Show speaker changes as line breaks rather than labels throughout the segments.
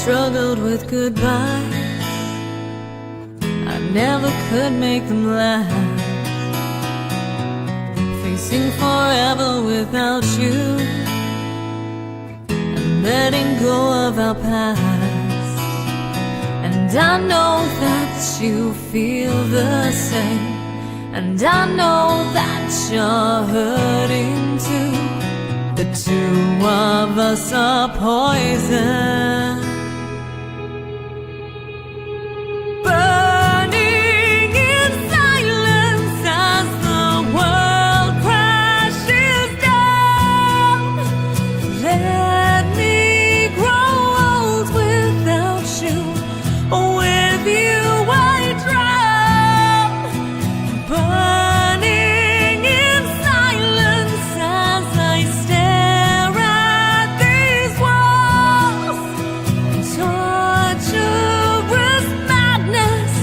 struggled with goodbyes. I never could make them last. Facing forever without you, and letting go of our past. And I know that you feel the same, and I know that you're hurting too. The two of us are poison, burning in silence as the world crashes down. Let me grow old without you. With you I drown, burning in silence as I stare at these walls. Torturous madness,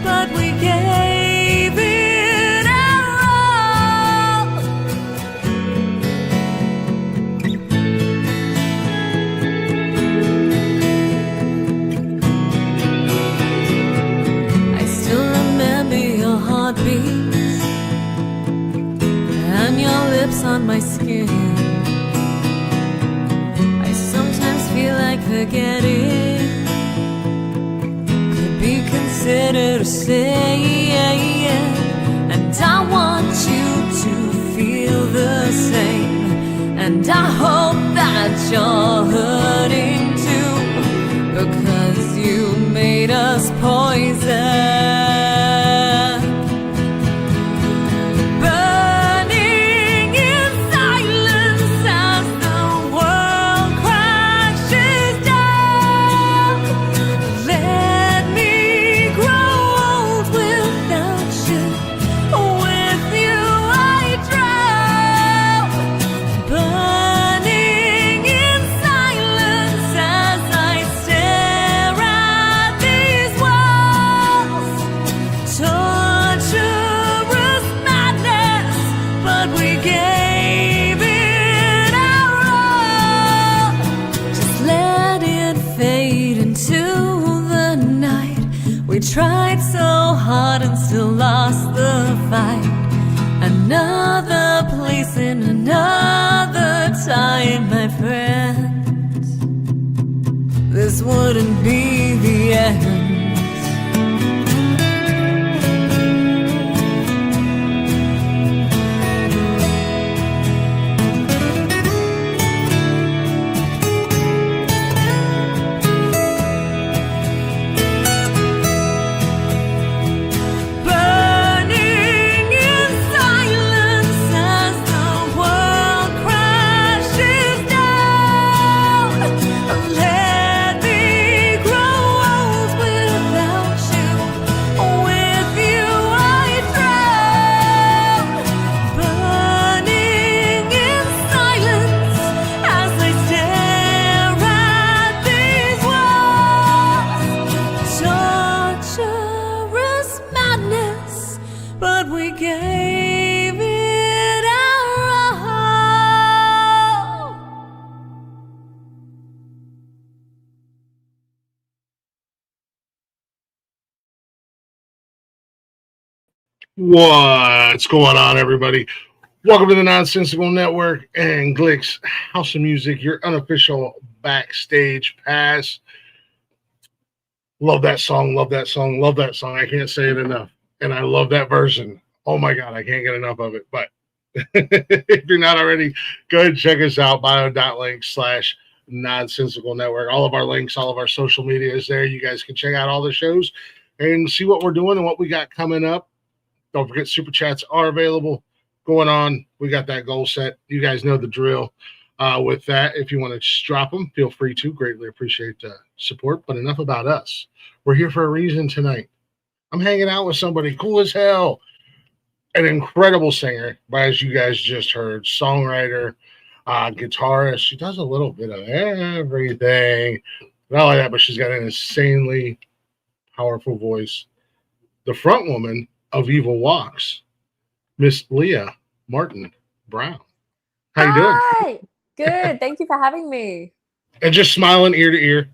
but we gave it our all. I still remember your heartbeats and your lips on my skin. I sometimes feel like forgetting could be considered a sin, and I want you to feel the same, and I hope that you're hurting too, because you made us poison. Burning in silence as the world crashes down. Let me grow old without you. With you I drown. Burning in silence as I stare at these walls. Torturous madness, but we gave it our all. Just let it fade into the night. We tried so hard and still lost the fight. Another place in another time, my friends. This wouldn't be the end. Burning in silence as the world crashes down. Let me grow old without you. With you I drown. Burning in silence as I stare at these walls. Torturous madness, but we gave it our all.
What's going on, everybody? Welcome to the Nonsensical Network and Glick's House of Music, your unofficial backstage pass. Love that song, love that song, love that song. I can't say it enough. And I love that version. Oh my God, I can't get enough of it. But if you're not already, go ahead and check us out, bio.link/Nonsensical Network. All of our links, all of our social media is there. You guys can check out all the shows and see what we're doing and what we got coming up. Don't forget, super chats are available going on. We got that goal set. You guys know the drill. With that, if you want to just drop them, feel free to. Greatly appreciate the support. But enough about us. We're here for a reason tonight. I'm hanging out with somebody cool as hell. An incredible singer, as you guys just heard, songwriter, guitarist. She does a little bit of everything. Not like that, but she's got an insanely powerful voice. The front woman of Evol Walks, Miss Leah Martin Brown. How you doing?
Hi. Good. Thank you for having me.
and just smiling ear to ear.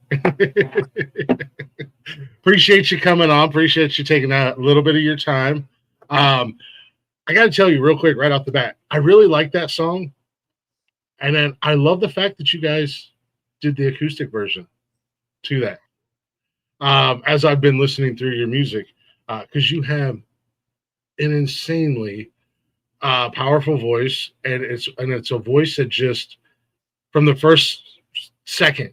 Appreciate you coming on. Appreciate you taking a little bit of your time. I got to tell you real quick, right off the bat, I really like that song. And then I love the fact that you guys did the acoustic version to that. As I've been listening through your music, because you have an insanely powerful voice, and it's a voice that just from the first second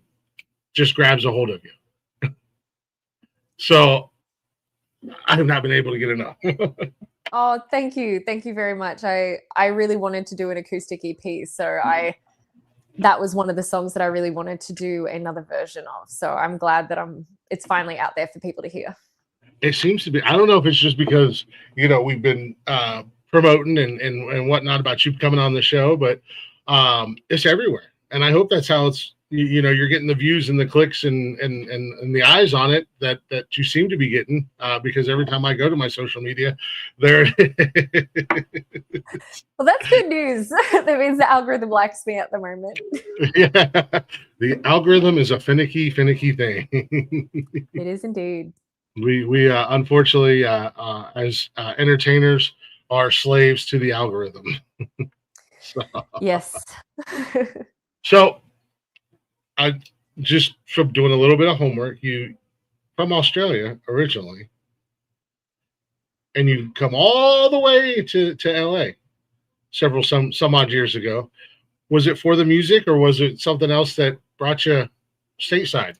just grabs a hold of you. So I have not been able to get enough.
Oh, thank you very much. I really wanted to do an acoustic EP, so that was one of the songs that I really wanted to do another version of. So I'm glad that it's finally out there for people to hear.
It seems to be. I don't know if it's just because we've been promoting and whatnot about you coming on the show, but it's everywhere, and I hope that's how it's. You're getting the views and the clicks and the eyes on it that you seem to be getting, because every time I go to my social media, there.
Well, that's good news. That means the algorithm likes me at the moment.
Yeah, the algorithm is a finicky thing.
It is indeed.
We unfortunately, as entertainers, are slaves to the algorithm. So,
yes.
So. I just from doing a little bit of homework. You from Australia originally, and you come all the way to LA some odd years ago. Was it for the music, or was it something else that brought you stateside?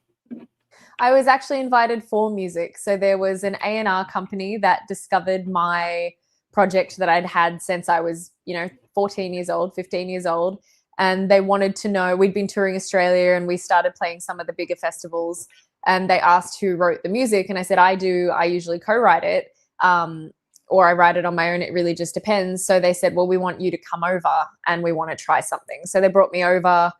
I was actually invited for music. So there was an A&R company that discovered my project that I'd had since I was 15 years old. And they wanted to know, we'd been touring Australia and we started playing some of the bigger festivals, and they asked who wrote the music. And I said, I do. I usually co-write it, or I write it on my own. It really just depends. So they said, well, we want you to come over and we want to try something. So they brought me over,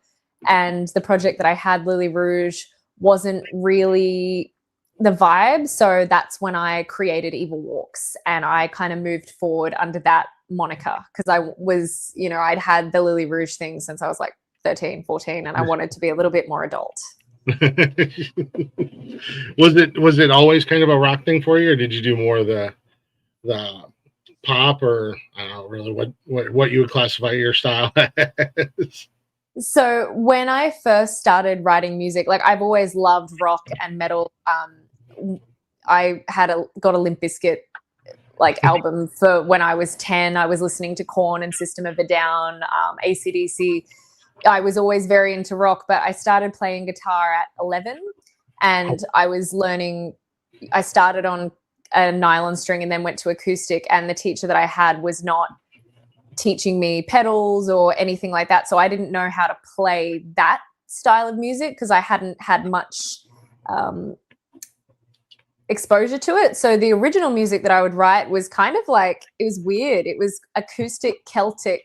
and the project that I had, Lily Rouge, wasn't really the vibe. So that's when I created Evol Walks, and I kind of moved forward under that moniker, because I was, I'd had the Lily Rouge thing since I was like 13, 14, and I wanted to be a little bit more adult.
Was it always kind of a rock thing for you, or did you do more of the pop, or I don't know really what you would classify your style as?
So when I first started writing music, like I've always loved rock and metal. I got a Limp Bizkit album for when I was 10. I was listening to Korn and System of a Down, AC/DC. I was always very into rock, but I started playing guitar at 11, and I started on a nylon string and then went to acoustic, and the teacher that I had was not teaching me pedals or anything like that. So I didn't know how to play that style of music because I hadn't had much exposure to it. So the original music that I would write was kind of it was weird. It was acoustic Celtic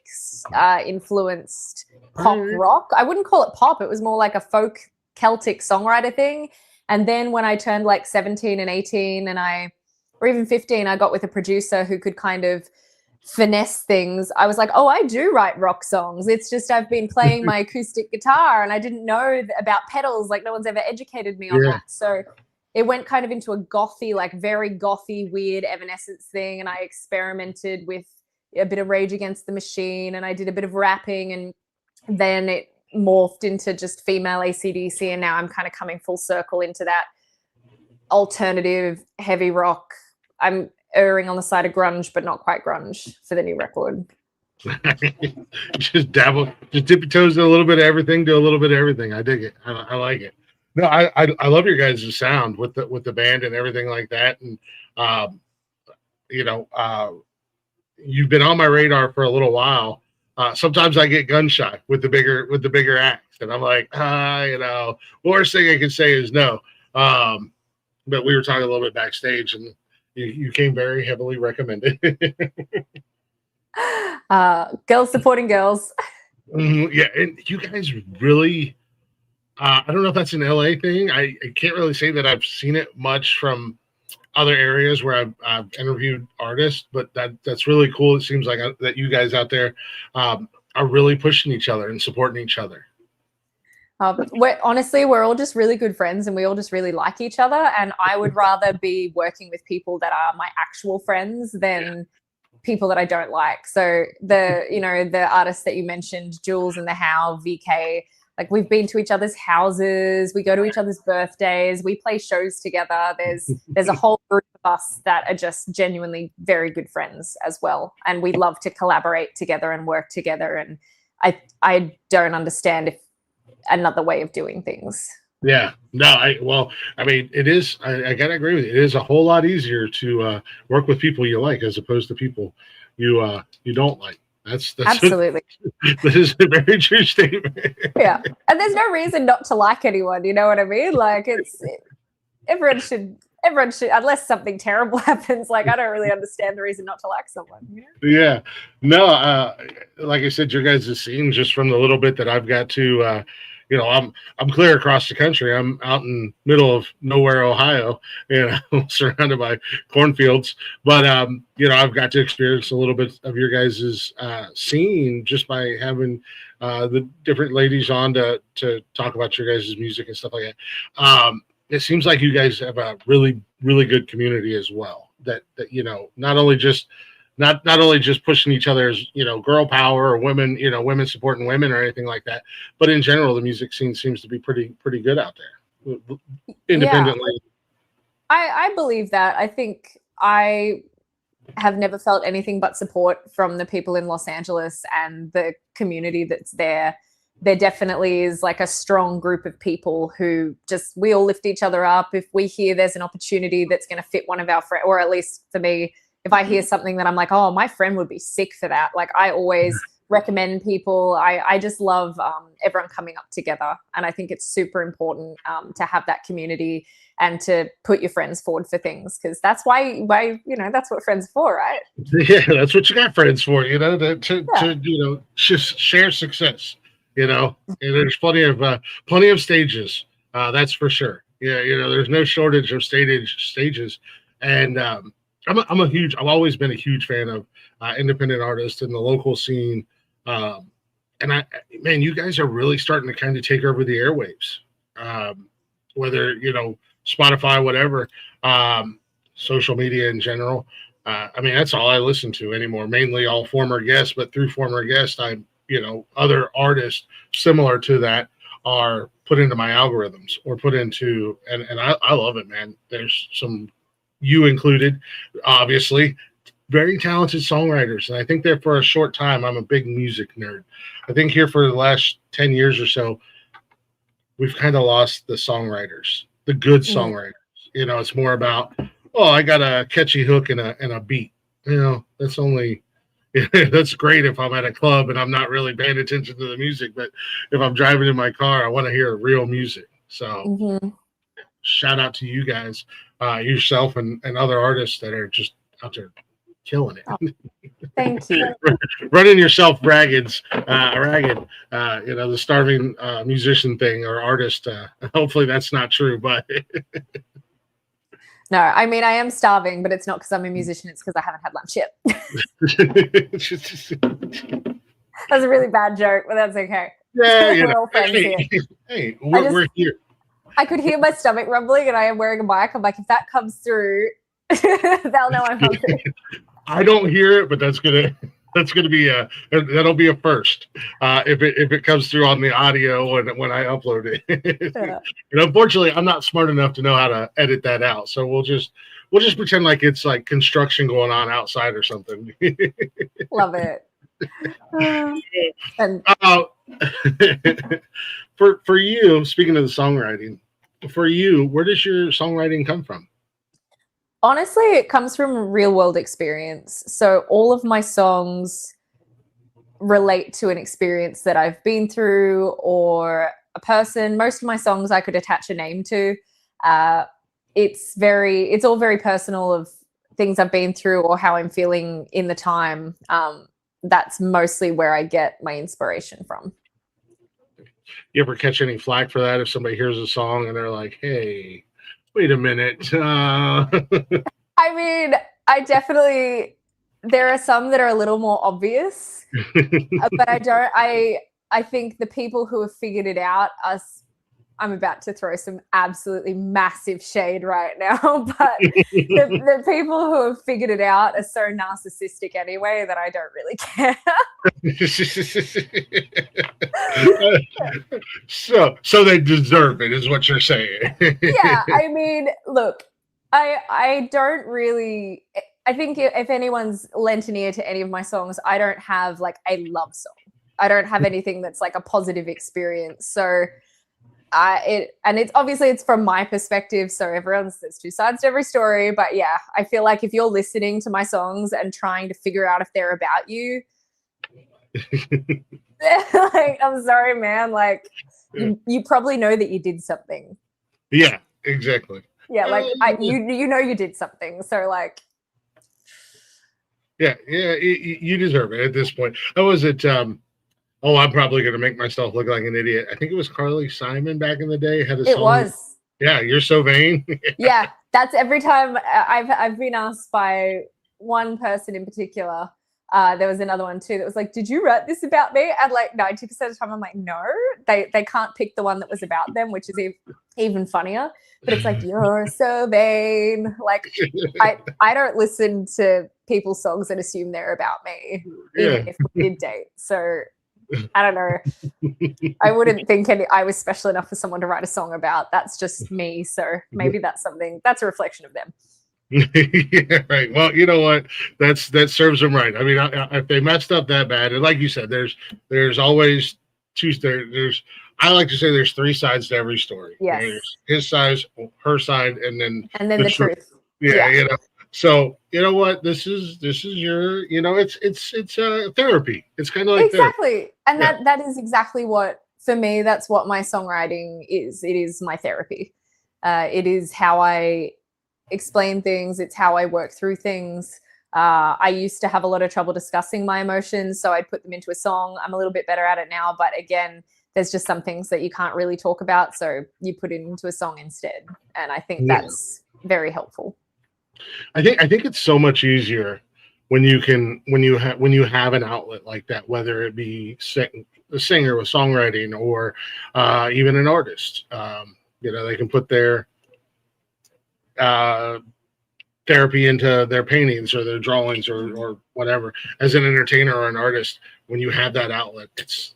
influenced pop rock. I wouldn't call it pop. It was more like a folk Celtic songwriter thing. And then when I turned 17 and 18 or even 15, I got with a producer who could kind of finesse things. I was like, oh, I do write rock songs. It's just I've been playing my acoustic guitar and I didn't know about pedals. No one's ever educated me on that. So it went kind of into a gothy, very gothy, weird Evanescence thing. And I experimented with a bit of Rage Against the Machine, and I did a bit of rapping, and then it morphed into just female AC/DC. And now I'm kind of coming full circle into that alternative heavy rock. I'm erring on the side of grunge, but not quite grunge for the new record.
Just dabble, just dip your toes in a little bit of everything, do a little bit of everything. I dig it. I like it. No, I love your guys' sound with the band and everything like that. And you've been on my radar for a little while. Sometimes I get gun shy with the bigger acts, and I'm like, worst thing I can say is no. But we were talking a little bit backstage, and you came very heavily recommended.
Girls supporting girls.
Yeah, and you guys really. I don't know if that's an LA thing. I can't really say that I've seen it much from other areas where I've interviewed artists, but that's really cool. It seems like that you guys out there are really pushing each other and supporting each other.
We're all just really good friends, and we all just really like each other. And I would rather be working with people that are my actual friends than people that I don't like. So the artists that you mentioned, Jules and the How, VK, like we've been to each other's houses, we go to each other's birthdays, we play shows together. There's a whole group of us that are just genuinely very good friends as well, and we love to collaborate together and work together. And I don't understand if another way of doing things.
Yeah, no, I mean, it is. I gotta agree with you. It is a whole lot easier to work with people you like as opposed to people you don't like. That's
Absolutely.
That is a very true statement.
Yeah, and there's no reason not to like anyone. You know what I mean? Like everyone should, unless something terrible happens. Like I don't really understand the reason not to like someone. You know?
Yeah, no, like I said, your guys' scene, just from the little bit that I've got to. I'm clear across the country. I'm out in middle of nowhere, Ohio, surrounded by cornfields. But I've got to experience a little bit of your guys' scene just by having the different ladies on to talk about your guys' music and stuff like that. It seems like you guys have a really, really good community as well. That not only just pushing each other's, girl power or women, women supporting women or anything like that, but in general, the music scene seems to be pretty good out there, independently.
Yeah. I believe that. I think I have never felt anything but support from the people in Los Angeles and the community that's there. There definitely is like a strong group of people who we all lift each other up. If we hear there's an opportunity that's going to fit one of our friends, or at least for me, if I hear something that I'm like, oh, my friend would be sick for that. Like I always recommend people. I just love everyone coming up together. And I think it's super important to have that community and to put your friends forward for things, because that's why that's what friends are for, right?
Yeah, that's what you got friends for, to share success, and there's plenty of stages. That's for sure. Yeah, there's no shortage of stages. And I've always been a huge fan of independent artists in the local scene. And you guys are really starting to kind of take over the airwaves, whether, Spotify, whatever, social media in general. That's all I listen to anymore, mainly all former guests, but through former guests, other artists similar to that are put into my algorithms or put into, and I love it, man. There's some, you included, obviously, very talented songwriters. And I think that for a short time, I'm a big music nerd. I think here for the last 10 years or so, we've kind of lost the songwriters, the good songwriters. It's more about, oh, I got a catchy hook and a beat. That's only, that's great if I'm at a club and I'm not really paying attention to the music. But if I'm driving in my car, I want to hear real music. So shout out to you guys, yourself and other artists that are just out there killing it.
Oh, thank you.
Running yourself ragged, the starving musician thing or artist. Hopefully that's not true, but
no, I am starving, but it's not because I'm a musician. It's because I haven't had lunch yet. That's a really bad joke, but that's okay.
Yeah,
we're all friends here.
Hey, we're here.
I could hear my stomach rumbling, and I am wearing a mic. I'm like, if that comes through, they'll know I'm hungry.
I don't hear it, but that'll be a first if it comes through on the audio when I upload it.
Yeah.
And unfortunately, I'm not smart enough to know how to edit that out. So we'll just pretend like it's like construction going on outside or something.
Love it. And
for you, speaking of the songwriting, for you, where does your songwriting come from?
Honestly, it comes from real world experience. So all of my songs relate to an experience that I've been through or a person. Most of my songs I could attach a name to. It's all very personal of things I've been through or how I'm feeling in the time. That's mostly where I get my inspiration from.
You ever catch any flack for that if somebody hears a song and they're like, hey, wait a minute.
I definitely, there are some that are a little more obvious, but I I think the people who have figured it out I'm about to throw some absolutely massive shade right now, but the people who have figured it out are so narcissistic anyway that I don't really care.
So they deserve it, is what you're saying.
Yeah, I mean, look, I don't really. I think if anyone's lent an ear to any of my songs, I don't have like a love song. I don't have anything that's like a positive experience. So it's obviously it's from my perspective. So there's two sides to every story. But yeah, I feel like if you're listening to my songs and trying to figure out if they're about you, like, I'm sorry, man. Like, you probably know that you did something.
Yeah, exactly.
Yeah, like you know you did something. So like,
yeah, you deserve it at this point. I was at oh, I'm probably going to make myself look like an idiot. I think it was Carly Simon back in the day had a song.
It was.
Yeah, You're So Vain.
Yeah, that's every time I've been asked by one person in particular. There was another one too that was like, "Did you write this about me?" And like 90% of the time, I'm like, "No." They can't pick the one that was about them, which is even funnier. But it's like, "You're so vain." Like, I don't listen to people's songs and assume they're about me, even if we did date. So I don't know. I wouldn't think I was special enough for someone to write a song about. That's just me. So maybe that's a reflection of them.
Yeah, right. Well, you know what? That serves them right. I mean, if they messed up that bad, and like you said, there's always I like to say there's three sides to every story.
Yes.
There's his side, her side, and then
the truth.
Yeah, you know. So you know what? This is your, it's therapy. It's kind of like
exactly,
therapy.
And that is exactly what, for me, that's what my songwriting is. It is my therapy. It is how I explain things. It's how I work through things. I used to have a lot of trouble discussing my emotions, so I'd put them into a song. I'm a little bit better at it now, but again, there's just some things that you can't really talk about, so you put it into a song instead. And I think that's very helpful.
I think it's so much easier when you have an outlet like that, whether it be a singer with songwriting or even an artist. They can put their therapy into their paintings or their drawings or whatever. As an entertainer or an artist, when you have that outlet, it's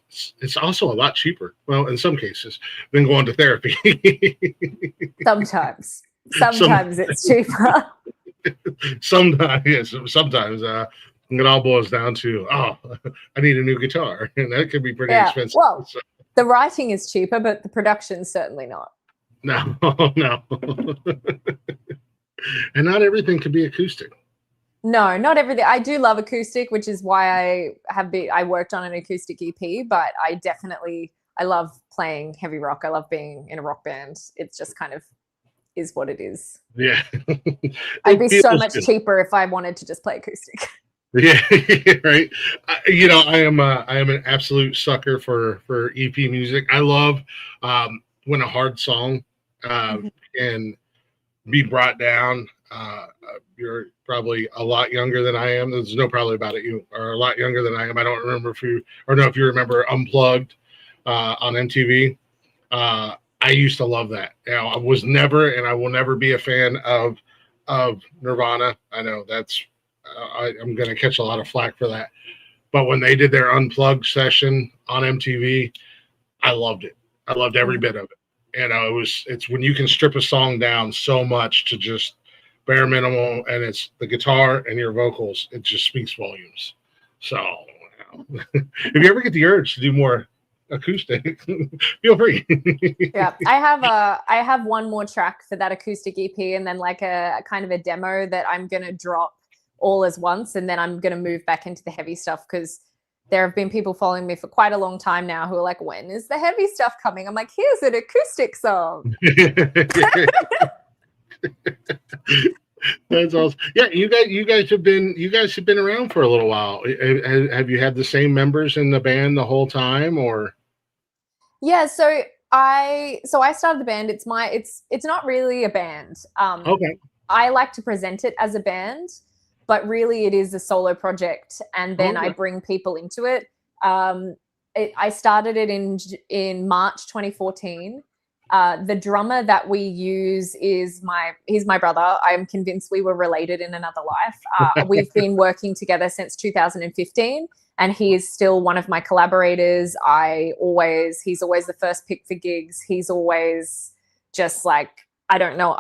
also a lot cheaper. Well, in some cases, than going to therapy.
Sometimes it's cheaper.
Sometimes, yes. Sometimes it all boils down to, I need a new guitar, and that could be pretty expensive.
Well, the writing is cheaper, but the production's certainly not.
No. And not everything can be acoustic.
No, not everything. I do love acoustic, which is why I worked on an acoustic EP, but I love playing heavy rock. I love being in a rock band. It's just kind of is what it is.
Yeah.
I'd be so much cheaper if I wanted to just play acoustic.
Yeah, right. I am an absolute sucker for EP music. I love when a hard song can be brought down. You're probably a lot younger than I am. There's no probably about it. You are a lot younger than I am. I don't remember if you remember Unplugged on MTV. I used to love that. I was never, and I will never be a fan of Nirvana. I know that's I'm going to catch a lot of flack for that. But when they did their Unplugged session on MTV, I loved it. I loved every bit of it. And it's when you can strip a song down so much to just bare minimal, and it's the guitar and your vocals, it just speaks volumes. So if you ever get the urge to do more acoustic, feel free.
Yeah, I have one more track for that acoustic EP, and then like a kind of a demo that I'm gonna drop all as once, and then I'm gonna move back into the heavy stuff, because there have been people following me for quite a long time now who are like, when is the heavy stuff coming? I'm like, here's an acoustic song.
That's awesome. Yeah, you guys have been around for a little while. Have you had the same members in the band the whole time, or?
Yeah, so I started the band. It's not really a band.
Okay.
I like to present it as a band, but really it is a solo project, and then I bring people into it. I started it in March 2014. The drummer that we use is he's my brother. I'm convinced we were related in another life. We've been working together since 2015, and he is still one of my collaborators. He's always the first pick for gigs. He's always just like, I don't know.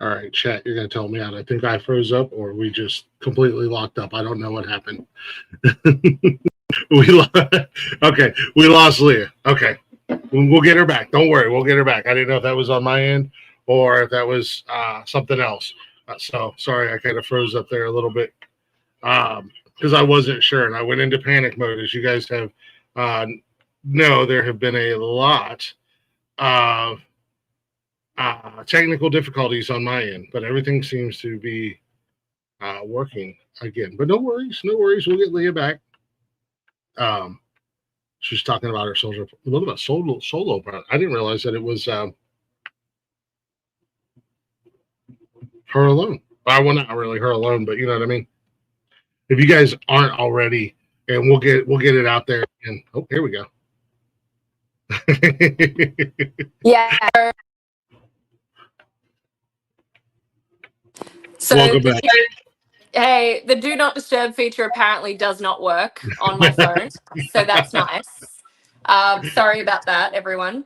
All right, chat, you're gonna tell me out. I think I froze up, or we just completely locked up. I don't know what happened. Okay, we lost Leah. Okay, we'll get her back. Don't worry, we'll get her back. I didn't know if that was on my end or if that was something else. So sorry, I kind of froze up there a little bit because I wasn't sure, and I went into panic mode. As you guys have know, there have been a lot of technical difficulties on my end, but everything seems to be working again. But no worries, no worries. We'll get Leah back. She's talking about her solo. A little bit solo. I didn't realize that it was her alone. Well, not really her alone, but you know what I mean. If you guys aren't already, and we'll get it out there. And oh, here we go.
Yeah.
So
Welcome back.
Hey, the do not disturb feature apparently does not work on my phone, so that's nice. Sorry about that, everyone.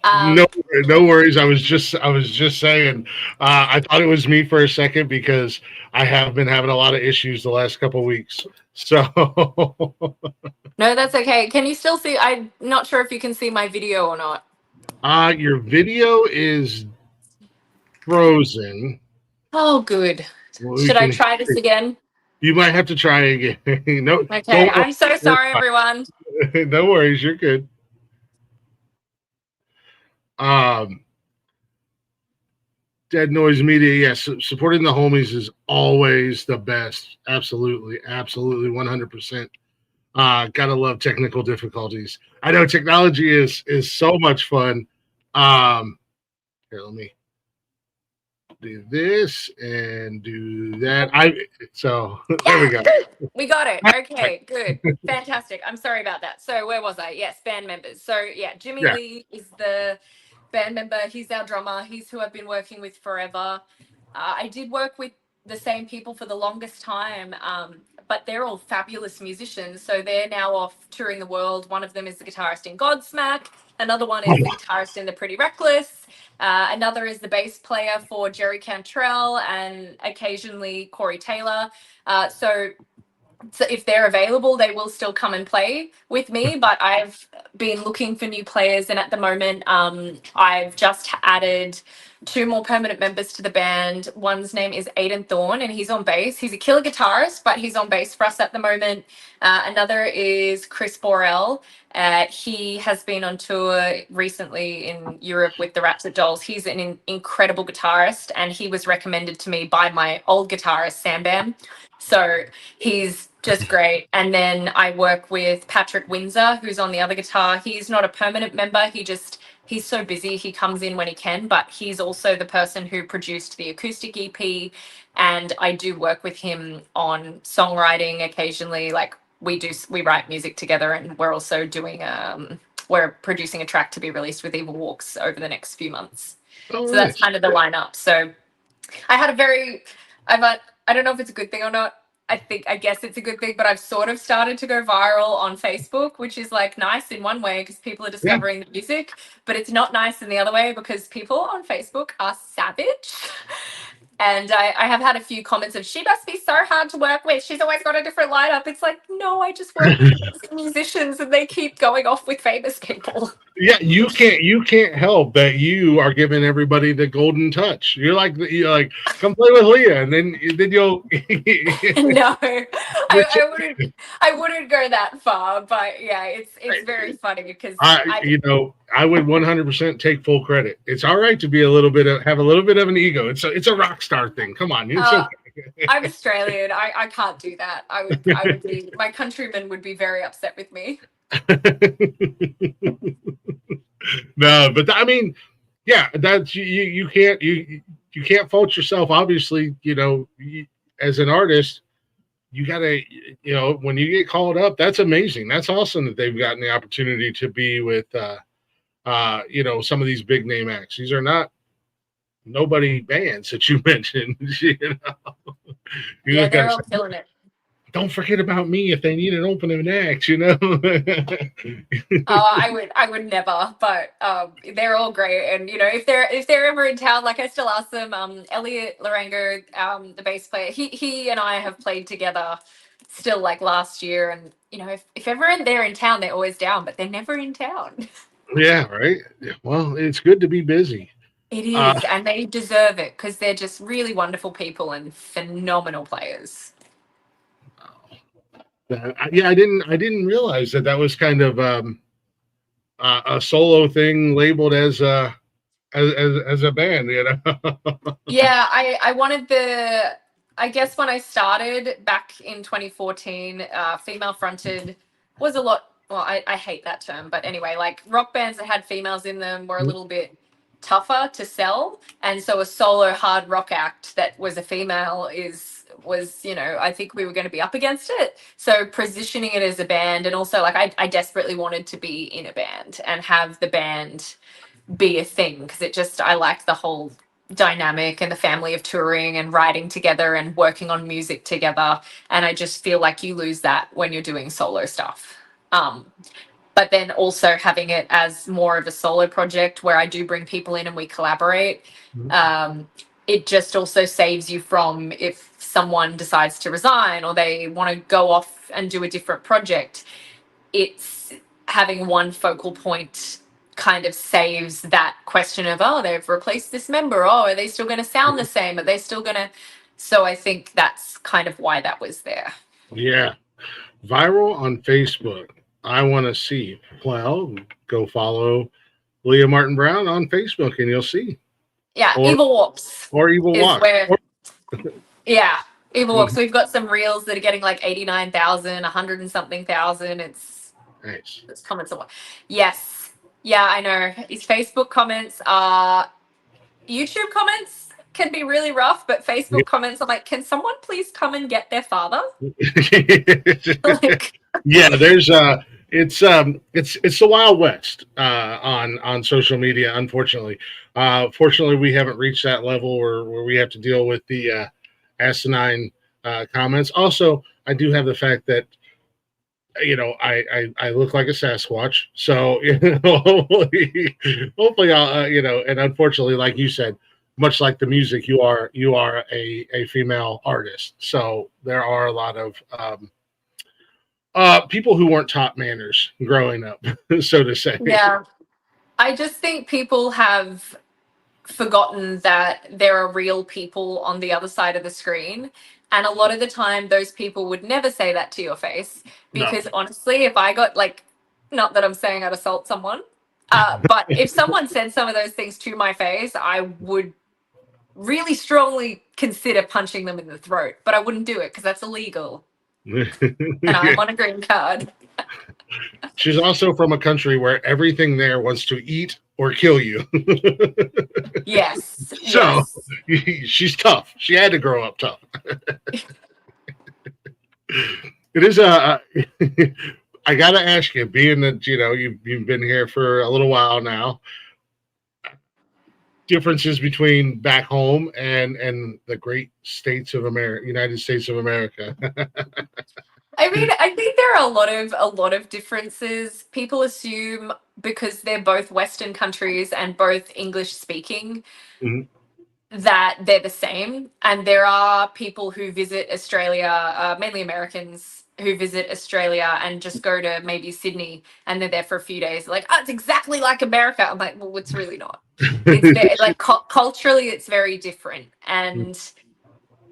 No worries. I was just saying. I thought it was me for a second because I have been having a lot of issues the last couple of weeks. So
no, that's okay. Can you still see? I'm not sure if you can see my video or not.
Your video is frozen.
Oh, good. Should I try this again?
You might have to try again. No.
Okay, I'm so sorry, everyone.
No worries, you're good. Dead Noise Media, yes, supporting the homies is always the best. Absolutely, 100%. Gotta love technical difficulties. I know technology is so much fun. Here, let me do this and do that. There we go.
We got it. Okay, good. Fantastic. I'm sorry about that. So where was I? Yes, band members. So yeah, Jimmy Lee is the band member. He's our drummer. He's who I've been working with forever. I did work with the same people for the longest time, but they're all fabulous musicians. So they're now off touring the world. One of them is the guitarist in Godsmack. Another one is the guitarist in The Pretty Reckless. Another is the bass player for Jerry Cantrell and occasionally Corey Taylor. So if they're available, they will still come and play with me, but I've been looking for new players, and at the moment I've just added 2 more permanent members to the band. One's name is Aidan Thorne, and he's on bass. He's a killer guitarist, but he's on bass for us at the moment. Another is Chris Borrell. He has been on tour recently in Europe with the Raptor Dolls. He's an incredible guitarist, and he was recommended to me by my old guitarist, Sam Bam. So he's just great. And then I work with Patrick Windsor, who's on the other guitar. He's not a permanent member. He's so busy. He comes in when he can, but he's also the person who produced the acoustic EP. And I do work with him on songwriting occasionally. Like we write music together, and we're also doing we're producing a track to be released with Evol Walks over the next few months.
Oh,
so that's kind of the lineup. So I had I don't know if it's a good thing or not. I guess it's a good thing, but I've sort of started to go viral on Facebook, which is like nice in one way because people are discovering the music, but it's not nice in the other way because people on Facebook are savage.
And I have had a few comments of, she must be so hard to work with. She's always got a different lineup. It's like, no, I just work with musicians and they keep going off with famous people.
Yeah, you can't help that you are giving everybody the golden touch. You're like come play with Leah, and then you'll
No, I wouldn't go that far, but yeah, it's very funny because
I would 100% take full credit. It's all right to be have a little bit of an ego. It's a rock star thing. Come on, it's okay.
I'm Australian. I can't do that. I would be, my countrymen would be very upset with me.
No, but I mean, yeah, that's you can't fault yourself. Obviously, as an artist, you gotta, when you get called up, that's amazing. That's awesome that they've gotten the opportunity to be with, some of these big name acts. These are not nobody bands that you mentioned.
Yeah, they're all killing it.
Don't forget about me if they need an opening act,
I would never, but they're all great. And if they're ever in town, like I still ask them. Elliot Larango, the bass player, he and I have played together still like last year. And if ever they're in town, they're always down, but they're never in town.
Yeah, right. Well, it's good to be busy.
It is, and they deserve it because they're just really wonderful people and phenomenal players.
Yeah, I didn't realize that was kind of a solo thing labeled as a band,
Yeah, I wanted I guess when I started back in 2014, female fronted was a lot. Well, I hate that term, but anyway, like rock bands that had females in them were a little bit tougher to sell, and so a solo hard rock act that was a female was I think we were going to be up against it. So positioning it as a band, and also like I desperately wanted to be in a band and have the band be a thing because I liked the whole dynamic and the family of touring and writing together and working on music together, and I just feel like you lose that when you're doing solo stuff. But then also having it as more of a solo project where I do bring people in and we collaborate. It just also saves you from, if someone decides to resign or they want to go off and do a different project, it's having one focal point kind of saves that question of, oh, they've replaced this member. Oh, are they still going to sound the same? Are they still going to? So I think that's kind of why that was there.
Yeah. Viral on Facebook. I want to see. Well, go follow Leah Martin Brown on Facebook and you'll see.
Yeah, Evol Walks.
Or Evol Walks.
Yeah, Evol Walks. We've got some reels that are getting like 89,000, 100 and something thousand. It's
nice.
It's comments a lot. Yes. Yeah, I know. His Facebook comments are YouTube comments can be really rough, but Facebook comments, I'm like, can someone please come and get their father?
Yeah, there's it's the Wild West on social media, unfortunately. Fortunately, we haven't reached that level where we have to deal with the asinine comments. Also, I do have the fact that I look like a Sasquatch, so hopefully I'll and unfortunately, like you said, much like the music, you are a female artist, so there are a lot of people who weren't taught manners growing up, so to say.
Yeah, I just think people have forgotten that there are real people on the other side of the screen. And a lot of the time, those people would never say that to your face because honestly, if I got not that I'm saying I'd assault someone, but if someone said some of those things to my face, I would really strongly consider punching them in the throat, but I wouldn't do it because that's illegal. And I'm on a green card.
She's also from a country where everything there wants to eat or kill you.
Yes.
So she's tough. She had to grow up tough. It is I gotta ask you, being that you've been here for a little while now, differences between back home and the great states of America, United States of America.
I mean, I think there are a lot of differences. People assume because they're both Western countries and both English speaking, that they're the same. And there are people who visit Australia, mainly Americans, who visit Australia and just go to maybe Sydney and they're there for a few days. Like, oh, it's exactly like America. I'm like, well, it's really not. It's very, like culturally, it's very different. And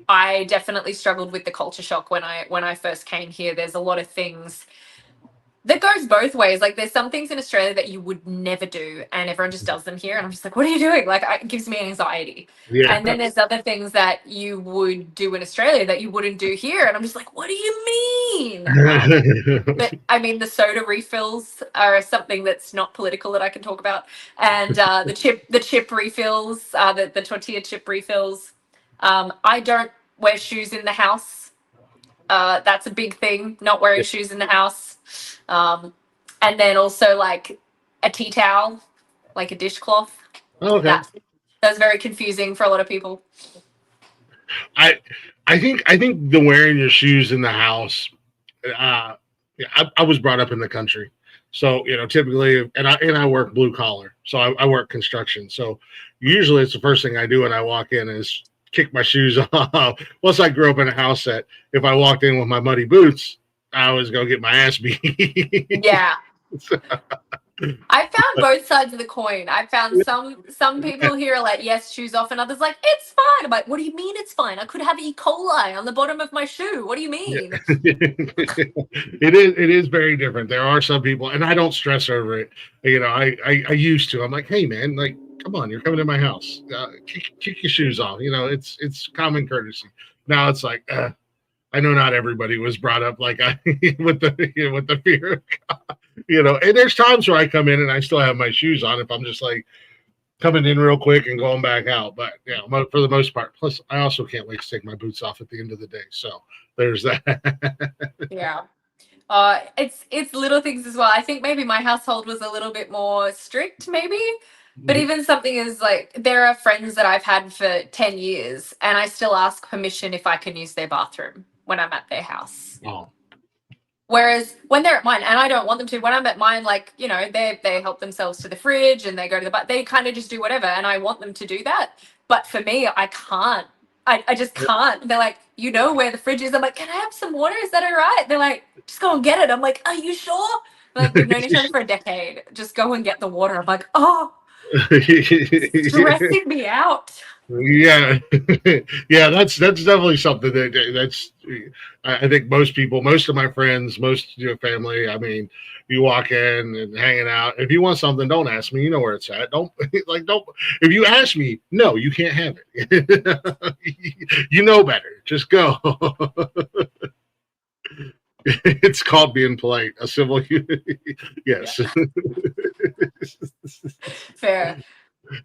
I definitely struggled with the culture shock when I first came here. There's a lot of things that goes both ways. Like there's some things in Australia that you would never do and everyone just does them here. And I'm just like, what are you doing? Like it gives me anxiety.
Yeah.
And then there's other things that you would do in Australia that you wouldn't do here. And I'm just like, what do you mean? But I mean, the soda refills are something that's not political that I can talk about. And the chip refills, the tortilla chip refills. I don't wear shoes in the house. That's a big thing, not wearing shoes in the house. And then also like a tea towel, like a dishcloth.
Okay.
That's very confusing for a lot of people.
I think the wearing your shoes in the house. I was brought up in the country, so typically, and I work blue collar, so I work construction. So usually, it's the first thing I do when I walk in is kick my shoes off. Plus, I grew up in a house that if I walked in with my muddy boots, I was gonna get my ass beat.
Yeah. I found both sides of the coin. I found some people here are like, yes, shoes off, and others like, it's fine. I'm like, what do you mean it's fine? I could have E. coli on the bottom of my shoe. What do you mean?
It is very different. There are some people, and I don't stress over it. I used to. I'm like, hey man, like, come on, you're coming in my house. Kick your shoes off. It's common courtesy. Now it's like, I know not everybody was brought up like I with the fear of God. And there's times where I come in and I still have my shoes on if I'm just like coming in real quick and going back out. But for the most part, plus I also can't wait to take my boots off at the end of the day. So there's that.
Yeah. It's little things as well. I think maybe my household was a little bit more strict, maybe. But even something is like, there are friends that I've had for 10 years and I still ask permission if I can use their bathroom when I'm at their house.
Oh.
Whereas when they're at mine, and I don't want them to, when I'm at mine, like, they help themselves to the fridge and they go to the bath, they kind of just do whatever. And I want them to do that. But for me, I can't. I just can't. They're like, where the fridge is. I'm like, can I have some water? Is that all right? They're like, just go and get it. I'm like, are you sure? Like, we've known each other for a decade. Just go and get the water. I'm like, oh, stressing me out.
Yeah. Yeah, that's definitely something that's I think most of my friends, most family, I mean, you walk in and hanging out. If you want something, don't ask me. You know where it's at. Don't if you ask me, no, you can't have it. You know better. Just go. It's called being polite. A civil yes.
Fair.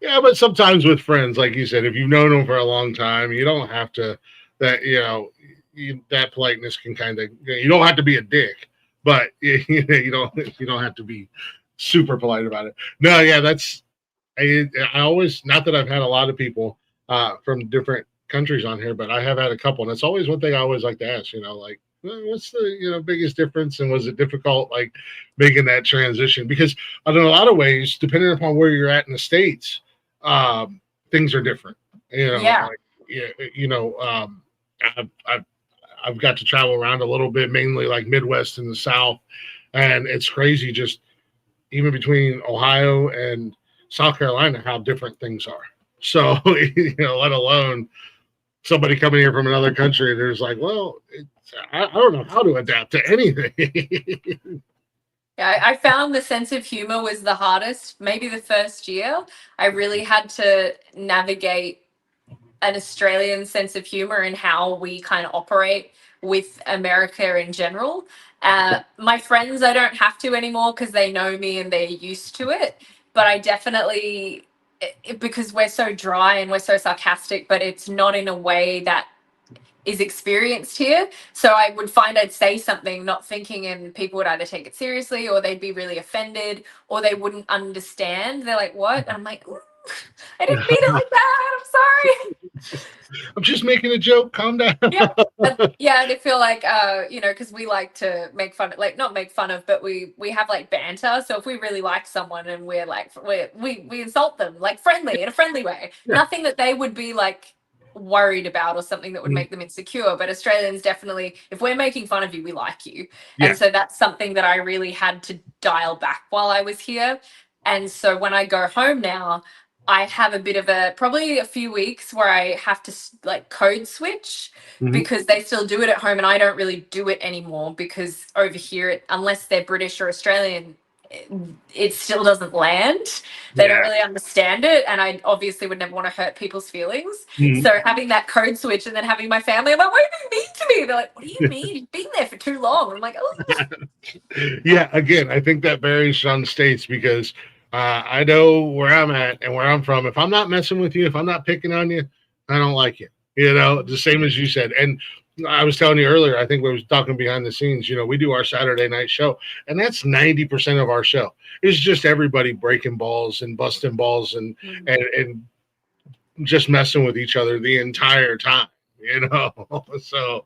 Yeah, but sometimes with friends, like you said, if you've known them for a long time, you don't have to. That politeness can kind of. You don't have to be a dick, but you don't have to be super polite about it. No, yeah, that's. I always, not that I've had a lot of people from different countries on here, but I have had a couple, and it's always one thing I always like to ask. Like, what's the biggest difference, and was it difficult like making that transition? Because in a lot of ways, depending upon where you're at in the States, things are different.
Yeah.
I've got to travel around a little bit, mainly like Midwest and the South, and it's crazy just even between Ohio and South Carolina how different things are. So let alone somebody coming here from another country, there's like, well, I don't know how to adapt to anything.
Yeah, I found the sense of humor was the hardest. Maybe the first year, I really had to navigate an Australian sense of humor and how we kind of operate with America in general. My friends, I don't have to anymore because they know me and they're used to it. But I definitely, because we're so dry and we're so sarcastic, but it's not in a way that is experienced here. So I would find I'd say something not thinking, and people would either take it seriously or they'd be really offended or they wouldn't understand. They're like, what? And I'm like, I didn't mean it like that. I'm sorry.
I'm just making a joke. Calm down.
Yeah. Yeah, and I feel like because we like to make fun of, like, not make fun of, but we have like banter. So if we really like someone and we're like we insult them, like, friendly, in a friendly way.
Yeah.
Nothing that they would be like worried about or something that would make them insecure. But Australians definitely, if we're making fun of you, we like you.
Yeah.
And so that's something that I really had to dial back while I was here. And so when I go home now, I have a bit of probably a few weeks where I have to like code switch, because they still do it at home and I don't really do it anymore, because over here, unless they're British or Australian, it still doesn't land. They don't really understand it, and I obviously would never want to hurt people's feelings. So having that code switch and then having my family, I'm like, what do you mean to me? They're like, what do you mean? You've been there for too long. I'm like, oh.
Yeah, again, I think that varies on the states, because I know where I'm at and where I'm from. If I'm not messing with you, if I'm not picking on you, I don't like you. The same as you said. And I was telling you earlier, I think we was talking behind the scenes, we do our Saturday night show, and that's 90% of our show. It's just everybody breaking balls and busting balls and just messing with each other the entire time, So,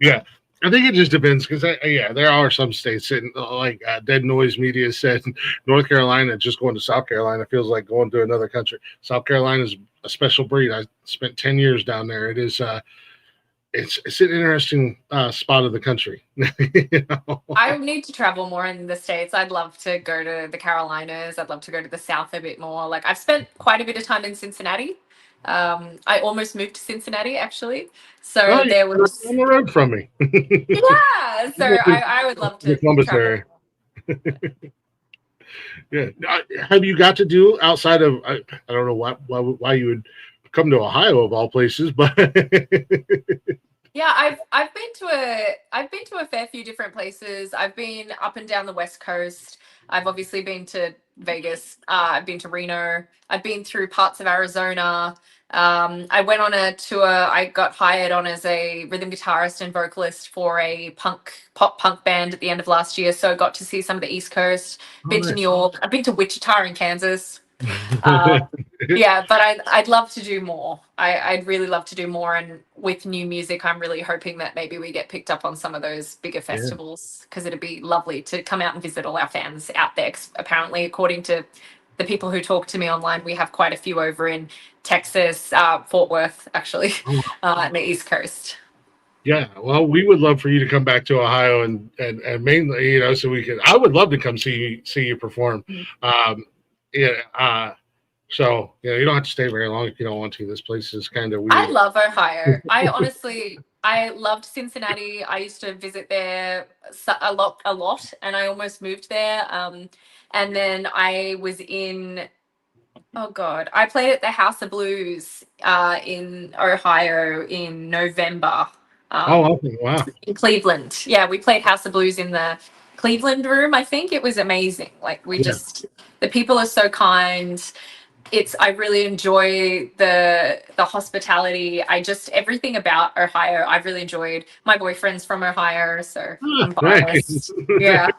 yeah. I think it just depends, because there are some states, and like Dead Noise Media said, North Carolina, just going to South Carolina feels like going to another country. South Carolina is a special breed. I spent 10 years down there. It is it's an interesting spot of the country.
I need to travel more in the States. I'd love to go to the Carolinas. I'd love to go to the South a bit more. Like, I've spent quite a bit of time in Cincinnati. I almost moved to Cincinnati, actually. So there was
on the road from me.
Yeah. So I would love to
the Columbus area. Yeah. Have you got to do outside of? I don't know why you would come to Ohio of all places, but
yeah, I've been to a fair few different places. I've been up and down the West Coast. I've obviously been to Vegas. I've been to Reno. I've been through parts of Arizona. I went on a tour. I got hired on as a rhythm guitarist and vocalist for a pop punk band at the end of last year. So I got to see some of the East Coast. Been to New York. I've been to Wichita in Kansas. Yeah, but I'd love to do more. I'd really love to do more, and with new music, I'm really hoping that maybe we get picked up on some of those bigger festivals, because it'd be lovely to come out and visit all our fans out there. 'Cause apparently, according to the people who talk to me online, we have quite a few over in Texas, Fort Worth, actually, and the East Coast.
Yeah, well, we would love for you to come back to Ohio and mainly, so we could. I would love to come see you perform. So you don't have to stay very long if you don't want to. This place is kind of weird.
I love Ohio. I loved Cincinnati. I used to visit there a lot, and I almost moved there. And then I was in, oh God, I played at the House of Blues in Ohio in November.
Wow.
In Cleveland. Yeah, we played House of Blues in the Cleveland room. I think it was amazing. Like, the people are so kind. I really enjoy the hospitality. Everything about Ohio, I've really enjoyed. My boyfriend's from Ohio, so I'm biased. Yeah.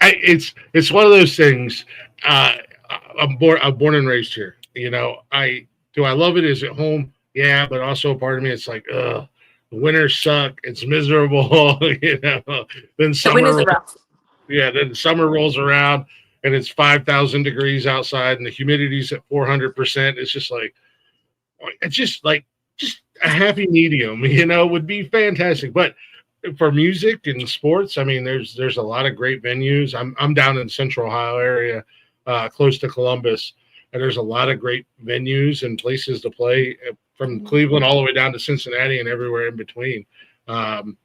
It's one of those things. I'm born and raised here. I love it? Is it home? Yeah, but also a part of me, it's like, the winters suck. It's miserable. Then summer. Then summer rolls around, and it's 5,000 degrees outside, and the humidity's at 400%. It's just a happy medium, would be fantastic. But for music and sports, I mean, there's a lot of great venues. I'm down in Central Ohio area, close to Columbus, and there's a lot of great venues and places to play, from Cleveland all the way down to Cincinnati and everywhere in between. And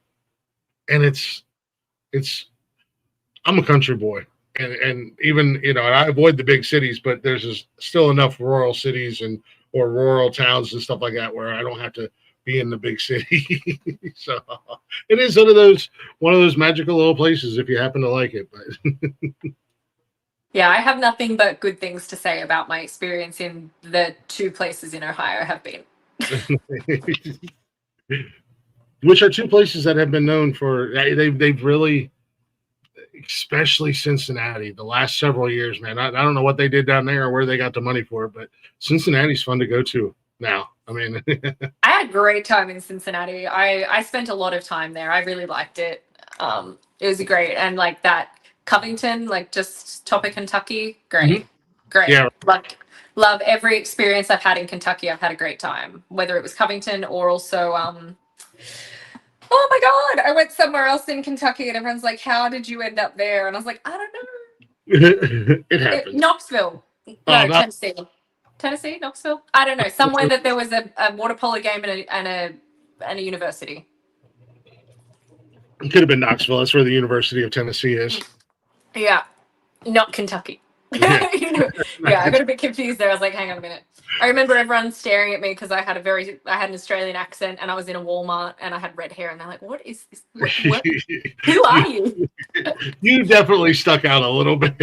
I'm a country boy. And even, I avoid the big cities, but there's still enough rural cities or rural towns and stuff like that where I don't have to be in the big city. So it is one of those magical little places if you happen to like it. But
yeah, I have nothing but good things to say about my experience in the two places in Ohio I have been.
Which are two places that have been known for, they've really, especially Cincinnati. The last several years, man. I don't know what they did down there or where they got the money for it, but Cincinnati's fun to go to now. I mean,
I had a great time in Cincinnati. I spent a lot of time there. I really liked it. It was great. And like that Covington, like just top of Kentucky, great. Great.
Yeah.
Love every experience I've had in Kentucky. I've had a great time, whether it was Covington or also oh my God, I went somewhere else in Kentucky and everyone's like, how did you end up there? And I was like, I don't know.
It happens.
Knoxville. No, Tennessee. Tennessee, Knoxville. I don't know. Somewhere that there was a water polo game and a university.
It could have been Knoxville. That's where the University of Tennessee is.
Yeah, not Kentucky.
Yeah.
Yeah, I got a bit confused there. I was like, hang on a minute. I remember everyone staring at me because I had an Australian accent and I was in a Walmart and I had red hair and they're like, what is this? What? Who are you?
You definitely stuck out a little bit.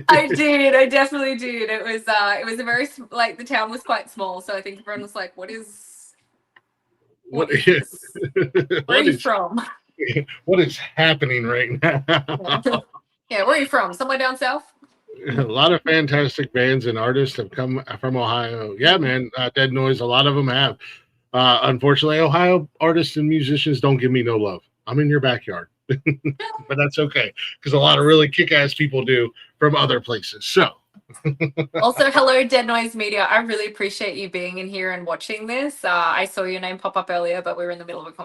I did. I definitely did. It was a very, like, the town was quite small. So I think everyone was like, what is this? Where are you from?
What is happening right now?
Yeah, where are you from? Somewhere down south?
A lot of fantastic bands and artists have come from Ohio. Yeah, man. Dead Noise, a lot of them have. Unfortunately, Ohio artists and musicians don't give me no love. I'm in your backyard. But that's okay, because a lot of really kick-ass people do from other places. So
also, hello, Dead Noise Media. I really appreciate you being in here and watching this. I saw your name pop up earlier, but we were in the middle of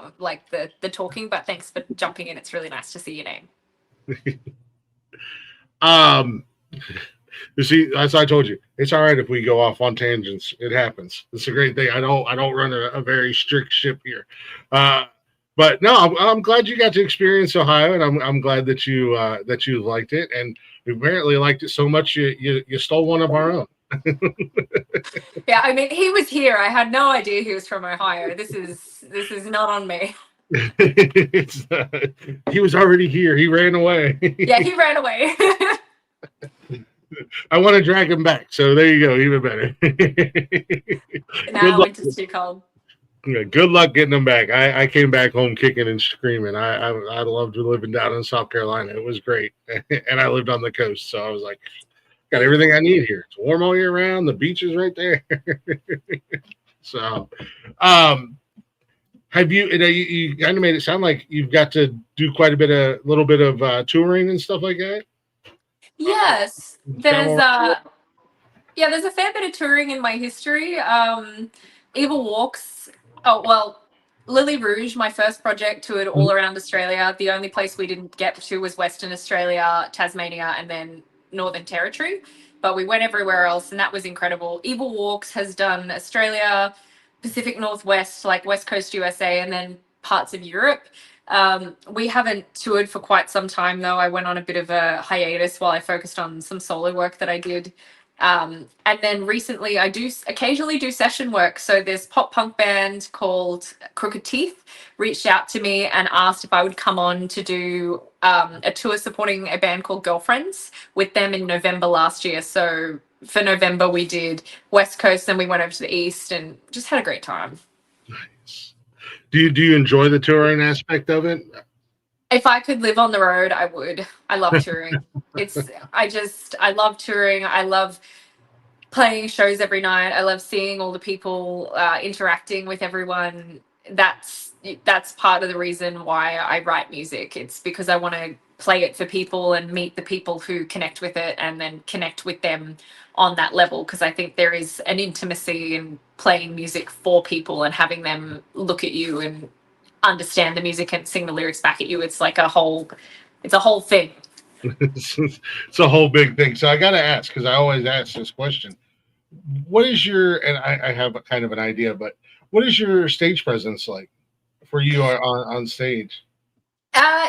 the talking. But thanks for jumping in. It's really nice to see your name.
You see, as I told you, it's all right if we go off on tangents. It happens. It's a great thing. I don't run a very strict ship here. But no, I'm glad you got to experience Ohio, and I'm glad that you liked it, and you apparently liked it so much you stole one of our own.
Yeah, I mean, he was here. I had no idea he was from Ohio. This is not on me.
He was already here. He ran away.
Yeah, he ran away.
I want to drag him back, so there you go. Even better.
Now winter's too cold.
Yeah, good luck getting them back. I came back home kicking and screaming. I loved living down in South Carolina. It was great. And I lived on the coast, so I was like, got everything I need here. It's warm all year round. The beach is right there. So, have you kind of made it sound like you've got to do quite a little bit of touring and stuff like that?
Yes, there's a fair bit of touring in my history. Evol walks. Oh, well, Lily Rouge, my first project, toured all around Australia. The only place we didn't get to was Western Australia, Tasmania, and then Northern Territory. But we went everywhere else, and that was incredible. Evol Walks has done Australia, Pacific Northwest, like West Coast USA, and then parts of Europe. We haven't toured for quite some time, though. I went on a bit of a hiatus while I focused on some solo work that I did. And then recently I do occasionally do session work. So this pop punk band called Crooked Teeth reached out to me and asked if I would come on to do a tour supporting a band called Girlfriends with them in November last year. So for November we did West Coast, then we went over to the East and just had a great time.
Nice. Do you enjoy the touring aspect of it?
If I could live on the road, I would. I love touring. I love touring. I love playing shows every night. I love seeing all the people, interacting with everyone. That's part of the reason why I write music. It's because I want to play it for people and meet the people who connect with it and then connect with them on that level. Because I think there is an intimacy in playing music for people and having them look at you and understand the music and sing the lyrics back at you. It's like a whole thing.
It's a whole big thing. So I got to ask, because I always ask this question, what is your, and I have a kind of an idea, but what is your stage presence like for you on stage?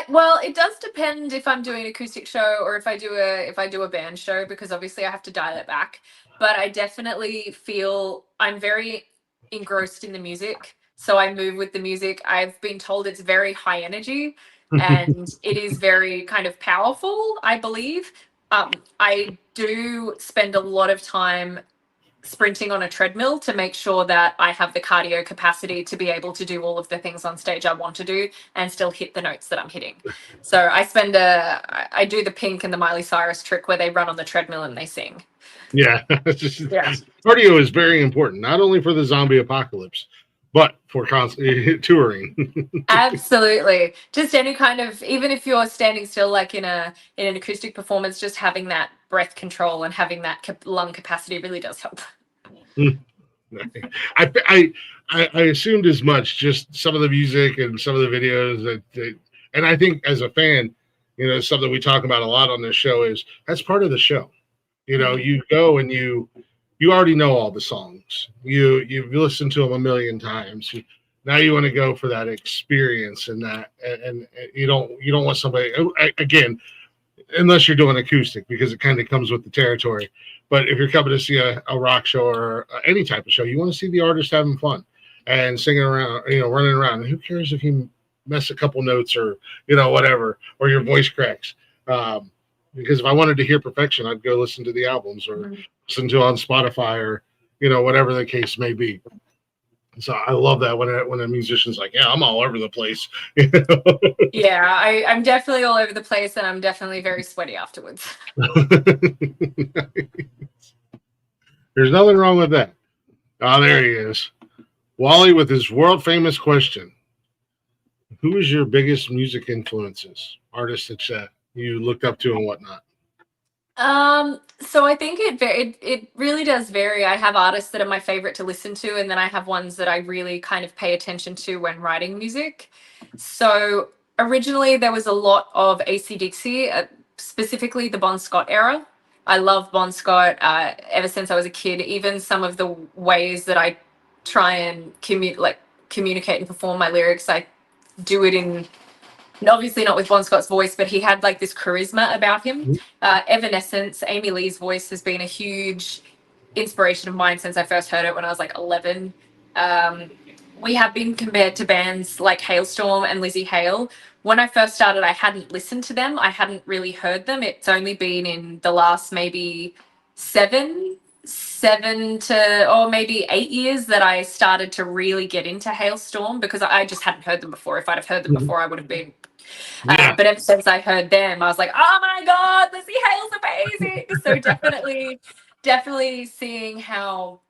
Well, it does depend if I'm doing an acoustic show or if I do a band show, because obviously I have to dial it back. But I definitely feel I'm very engrossed in the music. So I move with the music. I've been told it's very high energy and it is very kind of powerful, I believe. I do spend a lot of time sprinting on a treadmill to make sure that I have the cardio capacity to be able to do all of the things on stage I want to do and still hit the notes that I'm hitting. So I do the Pink and the Miley Cyrus trick where they run on the treadmill and they sing.
Yeah. Cardio is very important, not only for the zombie apocalypse, but for constantly touring.
Absolutely. Just any kind of, even if you're standing still, like in an acoustic performance, just having that breath control and having that lung capacity really does help.
I assumed as much, just some of the music and some of the videos and I think as a fan, you know, something we talk about a lot on this show is that's part of the show. You know, you go and you already know all the songs. You've listened to them a million times. Now you want to go for that experience and that, and you don't want somebody, again, unless you're doing acoustic, because it kind of comes with the territory. But if you're coming to see a rock show or any type of show, you want to see the artist having fun and singing around, you know, running around. And who cares if you miss a couple notes or, you know, whatever, or your voice cracks. Because if I wanted to hear perfection, I'd go listen to the albums or listen to it on Spotify or, you know, whatever the case may be. So I love that when a musician's like, yeah, I'm all over the place. You know?
Yeah, I'm definitely all over the place, and I'm definitely very sweaty afterwards.
There's nothing wrong with that. Oh, there he is. Wally with his world famous question. Who is your biggest music influences? Artists that you looked up to and whatnot?
So I think it really does vary. I have artists that are my favorite to listen to, and then I have ones that I really kind of pay attention to when writing music. So originally there was a lot of AC/DC, specifically the Bon Scott era. I love Bon Scott ever since I was a kid. Even some of the ways that I try and communicate and perform my lyrics, I do it in, obviously not with Bon Scott's voice, but he had like this charisma about him. Evanescence, Amy Lee's voice has been a huge inspiration of mine since I first heard it when I was like 11. We have been compared to bands like Hailstorm and Lizzie Hale. When I first started, I hadn't listened to them. I hadn't really heard them. It's only been in the last maybe seven to, or maybe 8 years that I started to really get into Hailstorm, because I just hadn't heard them before. If I'd have heard them before, I would have been. But ever since I heard them, I was like, oh my God, Lizzie Hale's amazing. So definitely seeing how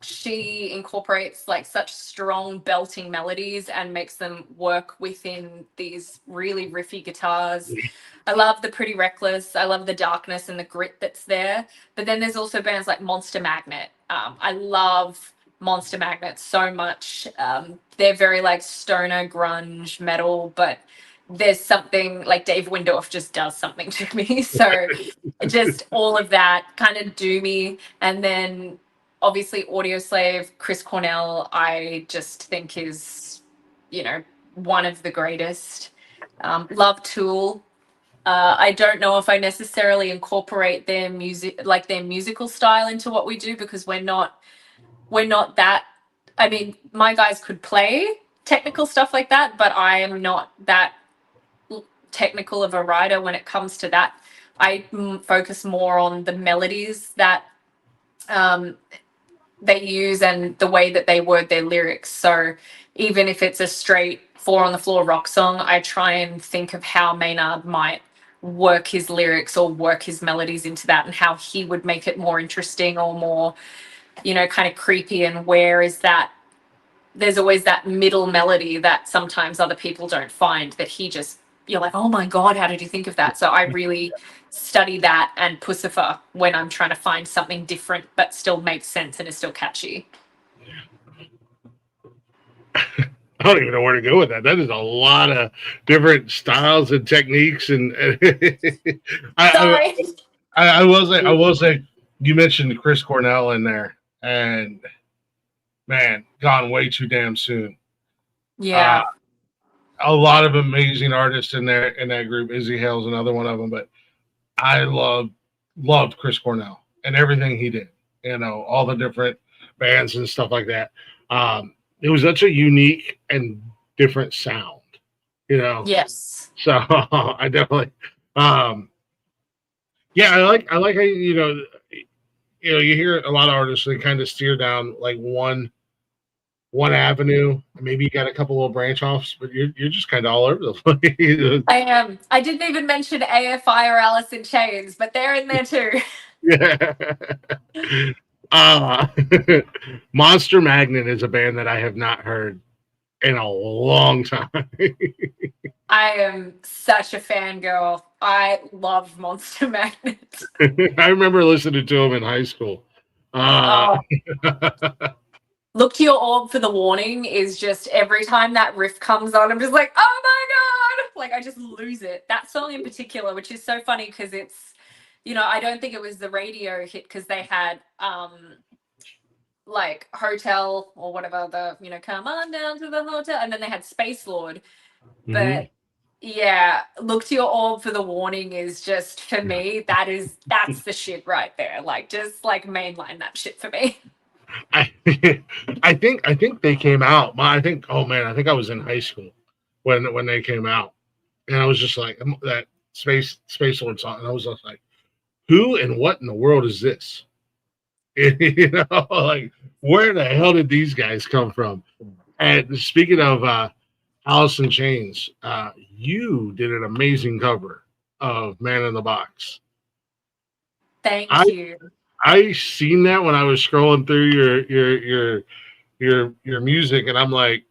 she incorporates like such strong belting melodies and makes them work within these really riffy guitars. I love the Pretty Reckless. I love the darkness and the grit that's there. But then there's also bands like Monster Magnet. I love Monster Magnet so much. They're very like stoner grunge metal, but there's something like Dave Windorf just does something to me. So just all of that kind of do me. And then obviously Audioslave, Chris Cornell, I just think is, you know, one of the greatest. Love Tool. I don't know if I necessarily incorporate their music, like their musical style, into what we do, because we're not that. I mean, my guys could play technical stuff like that, but I am not that technical of a writer when it comes to that. I focus more on the melodies that they use and the way that they word their lyrics. So even if it's a straight 4 on the floor rock song, I try and think of how Maynard might work his lyrics or work his melodies into that, and how he would make it more interesting or more, you know, kind of creepy. And where is that? There's always that middle melody that sometimes other people don't find, that he just, you're like, oh my God, how did you think of that? So I really study that and Pussifer when I'm trying to find something different but still makes sense and is still catchy.
I don't even know where to go with that. That is a lot of different styles and techniques. And I will say, you mentioned Chris Cornell in there, and man, gone way too damn soon.
Yeah.
A lot of amazing artists in there in that group. Izzy Hale's another one of them, but I loved Chris Cornell and everything he did. You know, all the different bands and stuff like that. It was such a unique and different sound, you know.
Yes.
So I definitely, yeah, I like how, you know, you hear a lot of artists, they kind of steer down like one avenue. Maybe you got a couple little branch offs, but you're just kind of all over the place.
I am. I didn't even mention AFI or Alice in Chains, but they're in there too.
Yeah. Uh, Monster Magnet is a band that I have not heard in a long time.
I am such a fangirl. I love Monster Magnet.
I remember listening to them in high school.
Oh. Look to Your Orb for the Warning is just every time that riff comes on, I'm just like, oh my God! Like, I just lose it. That song in particular, which is so funny because it's, I don't think it was the radio hit because they had like Hotel or whatever, come on down to the hotel. And then they had Space Lord. But yeah, Look to Your Orb for the Warning is just, for me, that's the shit right there. Like, just like mainline that shit for me.
I think they came out. I think I was in high school when they came out, and I was just like that Space Lord song, and I was just like, who and what in the world is this? Like where the hell did these guys come from? And speaking of Alice in Chains, you did an amazing cover of Man in the Box.
Thank you.
I seen that when I was scrolling through your music, and I'm like,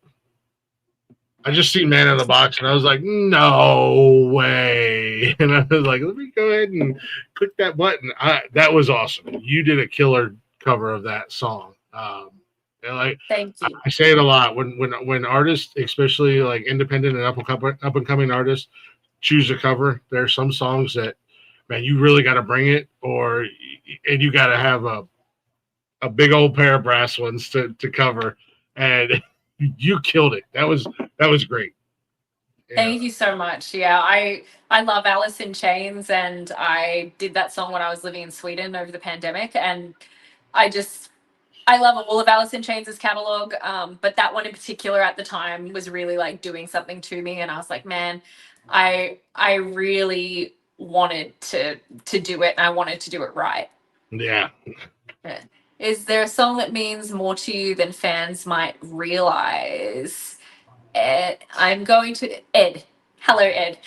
I just seen Man in the Box, and I was like, no way. And I was like, let me go ahead and click that button. That was awesome. You did a killer cover of that song. And like,
thank you.
I say it a lot when artists, especially like independent and up and coming artists, choose a cover. There are some songs that, man, you really got to bring it, and you got to have a big old pair of brass ones to cover, and you killed it. That was great.
Yeah. Thank you so much. Yeah, I love Alice in Chains, and I did that song when I was living in Sweden over the pandemic, and I love all of Alice in Chains' catalog, but that one in particular at the time was really like doing something to me, and I was like, man, I really wanted to do it, and I wanted to do it right.
Yeah.
Is there a song that means more to you than fans might realize? Ed, I'm going to Ed. Hello, Ed.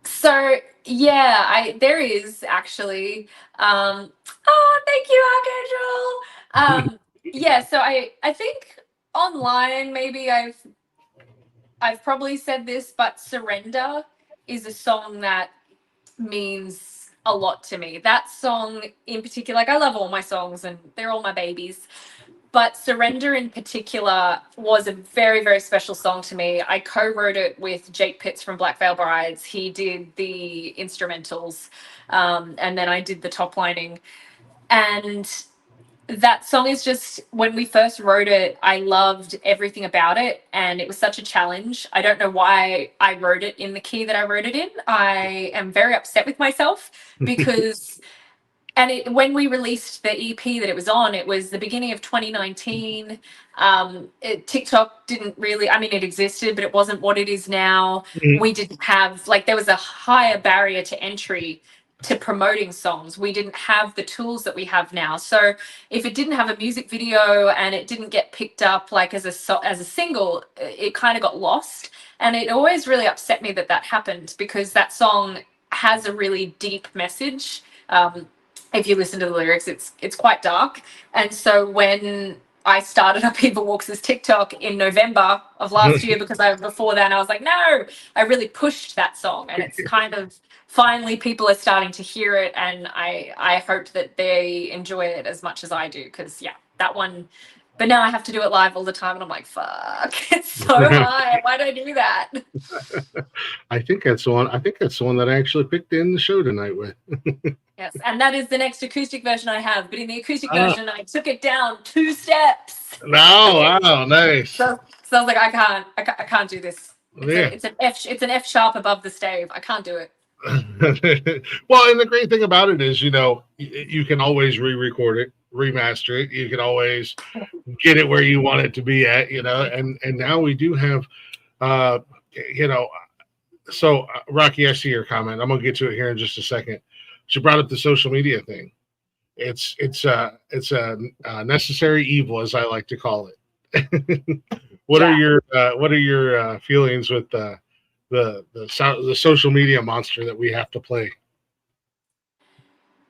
So yeah, there is actually. Oh, thank you, Archangel. Yeah, so I think online maybe I've probably said this, but Surrender is a song that means a lot to me. That song in particular, like I love all my songs and they're all my babies, but Surrender in particular was a very, very special song to me. I co-wrote it with Jake Pitts from Black Veil Brides. He did the instrumentals, and then I did the top lining. And that song is just, when we first wrote it, I loved everything about it, and it was such a challenge. I don't know why I wrote it in the key that I wrote it in. I am very upset with myself because when we released the EP that it was on, it was the beginning of 2019. TikTok didn't really, I mean, it existed, but it wasn't what it is now. We didn't have, like, there was a higher barrier to entry to promoting songs. We didn't have the tools that we have now. So if it didn't have a music video and it didn't get picked up like as a single, it kind of got lost. And it always really upset me that happened, because that song has a really deep message. If you listen to the lyrics, it's quite dark. And so when I started up Evol Walks' TikTok in November of last year, because before then I was like, no, I really pushed that song, and it's kind of finally people are starting to hear it, and I hope that they enjoy it as much as I do, because yeah, that one. But now I have to do it live all the time, and I'm like, fuck, it's so high. Why do I do that?
I think that's the one. I think that's the one that I actually picked in the show tonight with.
Yes, and that is the next acoustic version I have. But in the acoustic version, I took it down 2 steps.
No, wow, nice.
So I was like, I can't do this. It's an F sharp above the stave. I can't do it.
Well, and the great thing about it is, you can always re-record it, remaster it. You can always get it where you want it to be at, and now we do have, so Rocky, I see your comment. I'm going to get to it here in just a second. she brought up the social media thing. It's a necessary evil, as I like to call it. What are your feelings with the social media monster that we have to play?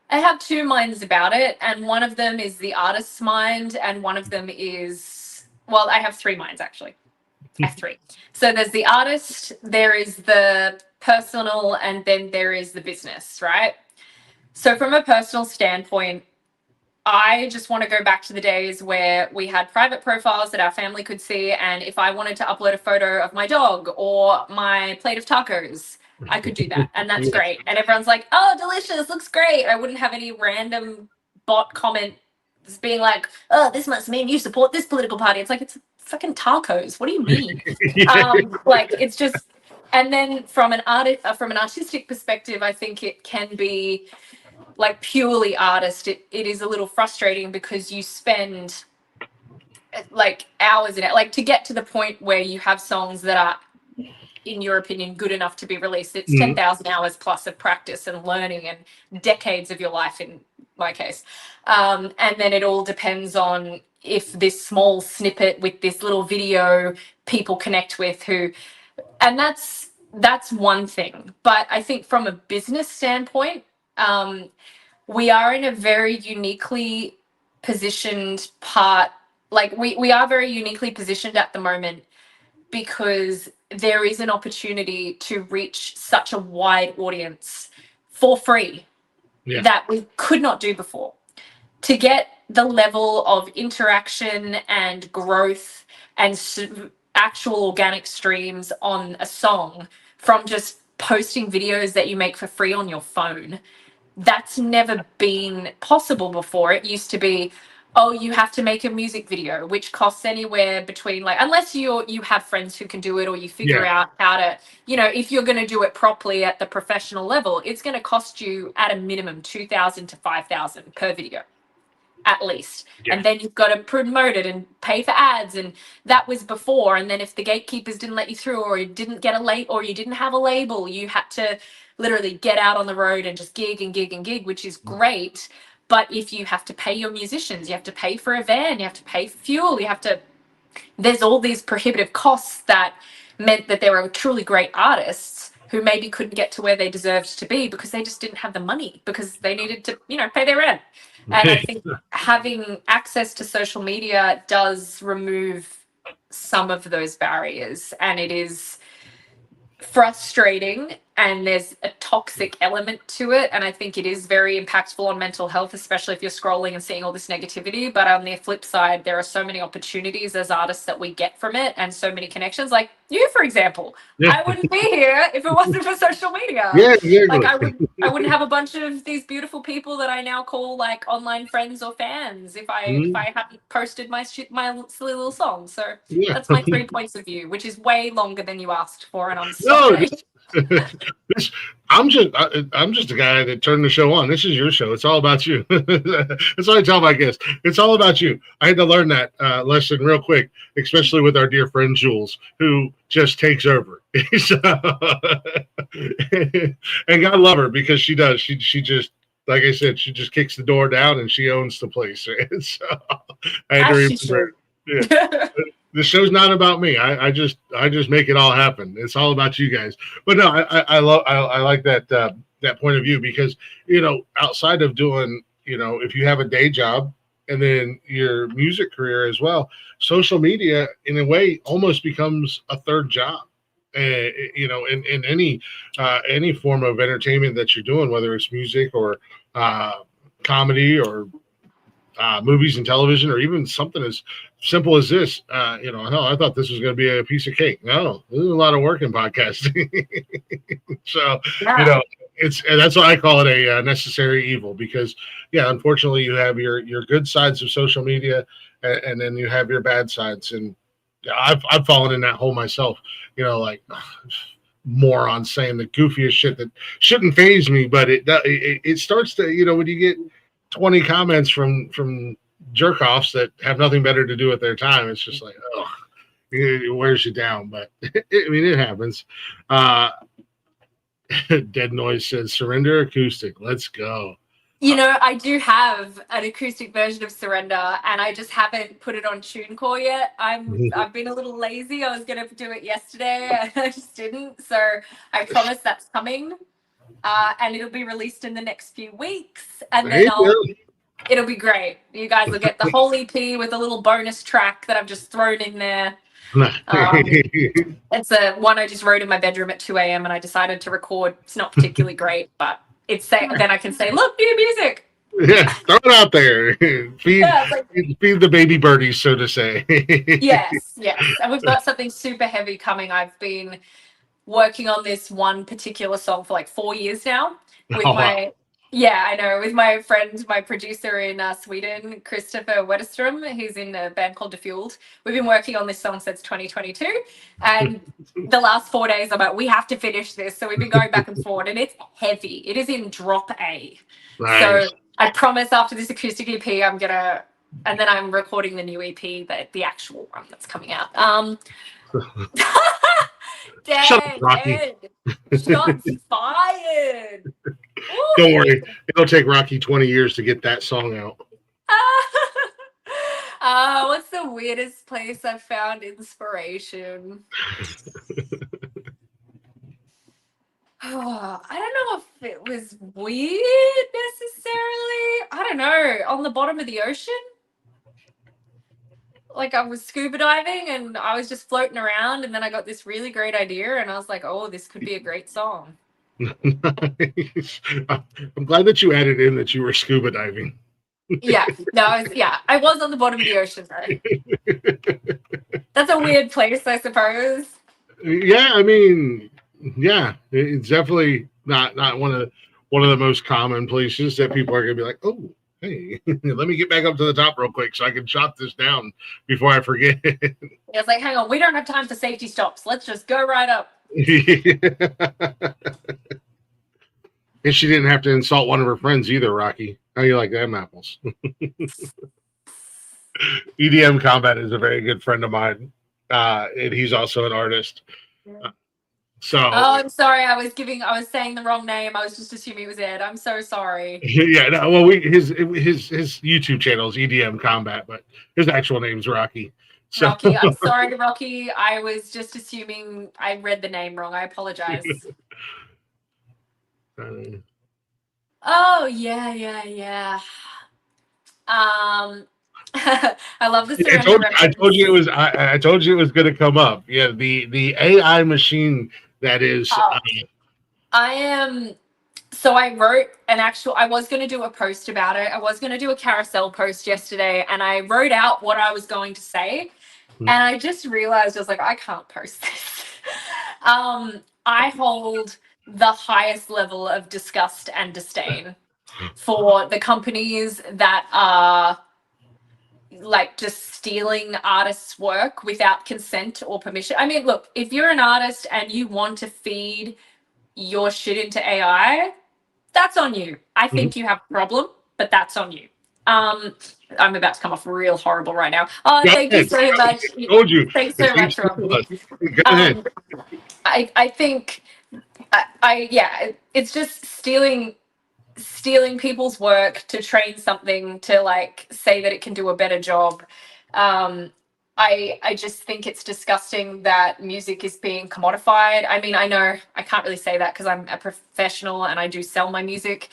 I have two minds about it, and one of them is the artist's mind, and one of them is, well, I have three minds actually. I have three. So there's the artist, there is the personal, and then there is the business, right? So from a personal standpoint, I just want to go back to the days where we had private profiles that our family could see, and if I wanted to upload a photo of my dog or my plate of tacos, I could do that, and that's great. And everyone's like, "Oh, delicious, looks great." I wouldn't have any random bot comment being like, "Oh, this must mean you support this political party." It's like, it's fucking tacos. What do you mean? Like, it's just. And then from an artistic perspective, I think it can be like purely artist. It is a little frustrating because you spend like hours in it, like to get to the point where you have songs that are, in your opinion, good enough to be released. It's 10,000 hours plus of practice and learning and decades of your life in my case. And then it all depends on if this small snippet with this little video people connect with, who, and that's one thing. But I think from a business standpoint, we are in a very uniquely positioned part. Like we are very uniquely positioned at the moment because there is an opportunity to reach such a wide audience for free that we could not do before. To get the level of interaction and growth and actual organic streams on a song from just posting videos that you make for free on your phone, that's never been possible before. It used to be, oh, you have to make a music video, which costs anywhere between, like, unless you have friends who can do it, or you figure out how to, if you're going to do it properly at the professional level, it's going to cost you at a minimum $2,000 to $5,000 per video, at least. And then you've got to promote it and pay for ads, and that was before. And then if the gatekeepers didn't let you through, or you didn't get or you didn't have a label, you had to literally get out on the road and just gig and gig and gig, which is great. But if you have to pay your musicians, you have to pay for a van, you have to pay for fuel, there's all these prohibitive costs that meant that there were truly great artists who maybe couldn't get to where they deserved to be because they just didn't have the money, because they needed to, pay their rent. And I think having access to social media does remove some of those barriers, and it is frustrating, and there's a toxic element to it, and I think it is very impactful on mental health, especially if you're scrolling and seeing all this negativity. But on the flip side, there are so many opportunities as artists that we get from it, and so many connections. Like you, for example. I wouldn't be here if it wasn't for social media. Like I wouldn't have a bunch of these beautiful people that I now call like online friends or fans if I hadn't posted my silly little song. So that's my 3 points of view, which is way longer than you asked for, and I'm sorry.
I'm just a guy that turned the show on. This is your show. It's all about you. That's what I tell my guests. It's all about you. I had to learn that lesson real quick, especially with our dear friend Jules, who just takes over. And God love her, because she does. She just, like I said, she just kicks the door down and she owns the place. So I had to remember. The show's not about me. I just make it all happen. It's all about you guys. But no, I like that point of view, because outside of doing, if you have a day job and then your music career as well, social media in a way almost becomes a third job. In any form of entertainment that you're doing, whether it's music or comedy or movies and television, or even something as simple as this. Hell, I thought this was going to be a piece of cake. No, there's a lot of work in podcasting. So, and that's why I call it a necessary evil, because, unfortunately, you have your good sides of social media, and then you have your bad sides. And I've fallen in that hole myself. Like morons saying the goofiest shit that shouldn't faze me, but it starts to, when you get 20 comments from jerk offs that have nothing better to do with their time, it's just like, oh, it wears you down. But it happens. Dead Noise says Surrender acoustic. Let's go.
You know, I do have an acoustic version of Surrender, and I just haven't put it on TuneCore yet. I've been a little lazy. I was gonna do it yesterday, and I just didn't. So I promise that's coming, and it'll be released in the next few weeks, and then it'll be great. You guys will get the whole EP with a little bonus track that I've just thrown in there. It's a one I just wrote in my bedroom at 2 a.m. and I decided to record. It's not particularly great, but it's then I can say, look, new music.
Yeah, throw it out there. Feed the baby birdies, so to say.
Yes. And we've got something super heavy coming. I've been working on this one particular song for like 4 years now with with my friend, my producer in Sweden, Christopher Wetterström. He's in a band called Defueled. We've been working on this song since 2022, and the last 4 days I'm like, we have to finish this. So we've been going back and forth, and it's heavy. It is in drop A. Nice. So I promise after this acoustic EP, and then I'm recording the new EP, the actual one that's coming out.
Shut up, Rocky.
Shots fired.
Don't worry. It'll take Rocky 20 years to get that song out.
What's the weirdest place I've found inspiration? I don't know if it was weird necessarily. I don't know. On the bottom of the ocean? Like I was scuba diving and I was just floating around, and then I got this really great idea and I was like, oh, this could be a great song.
Nice. I'm glad that you added in that you were scuba diving.
I was on the bottom of the ocean, though. That's a weird place, I suppose.
Yeah, I mean, yeah, it's definitely not one of the most common places that people are gonna be like, oh, hey, let me get back up to the top real quick so I can chop this down before I forget.
It's like, hang on, we don't have time for safety stops. Let's just go right up.
And she didn't have to insult one of her friends either, Rocky. How you like them apples? EDM Combat is a very good friend of mine, and he's also an artist.
I'm sorry. I was saying the wrong name. I was just assuming it was Ed. I'm so sorry.
Yeah, no. Well, his YouTube channel is EDM Combat, but his actual name's Rocky. So.
Rocky, I'm sorry, Rocky. I was just assuming I read the name wrong. I apologize. Oh yeah. I love the Surrender.
I told you it was going to come up. Yeah, the AI machine that is.
I am. So I wrote I was going to do a post about it. I was going to do a carousel post yesterday, and I wrote out what I was going to say. And I just realized I was like, I can't post this. I hold the highest level of disgust and disdain for the companies that are like just stealing artists' work without consent or permission. I mean, look, if you're an artist and you want to feed your shit into AI, that's on you. I think you have a problem, but that's on you. I'm about to come off real horrible right now. Oh, thank you so much.
I told you.
Thanks so much, Robbie.
Go ahead.
I think, it's just stealing people's work to train something to like say that it can do a better job. I just think it's disgusting that music is being commodified. I mean, I know I can't really say that because I'm a professional and I do sell my music,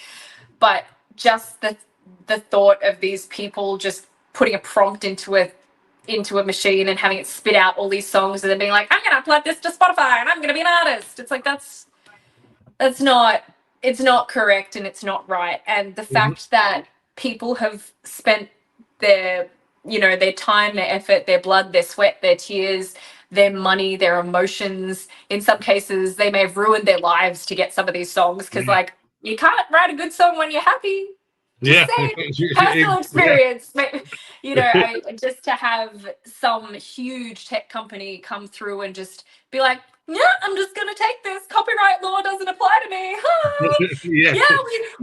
but just the thought of these people just putting a prompt into a machine and having it spit out all these songs and then being like, I'm gonna upload this to Spotify and I'm gonna be an artist. It's like it's not correct and it's not right. And the fact that people have spent their time, their effort, their blood, their sweat, their tears, their money, their emotions, in some cases they may have ruined their lives to get some of these songs because like you can't write a good song when you're happy. Personal experience. Just to have some huge tech company come through and just be like, yeah, I'm just gonna take this. Copyright law doesn't apply to me.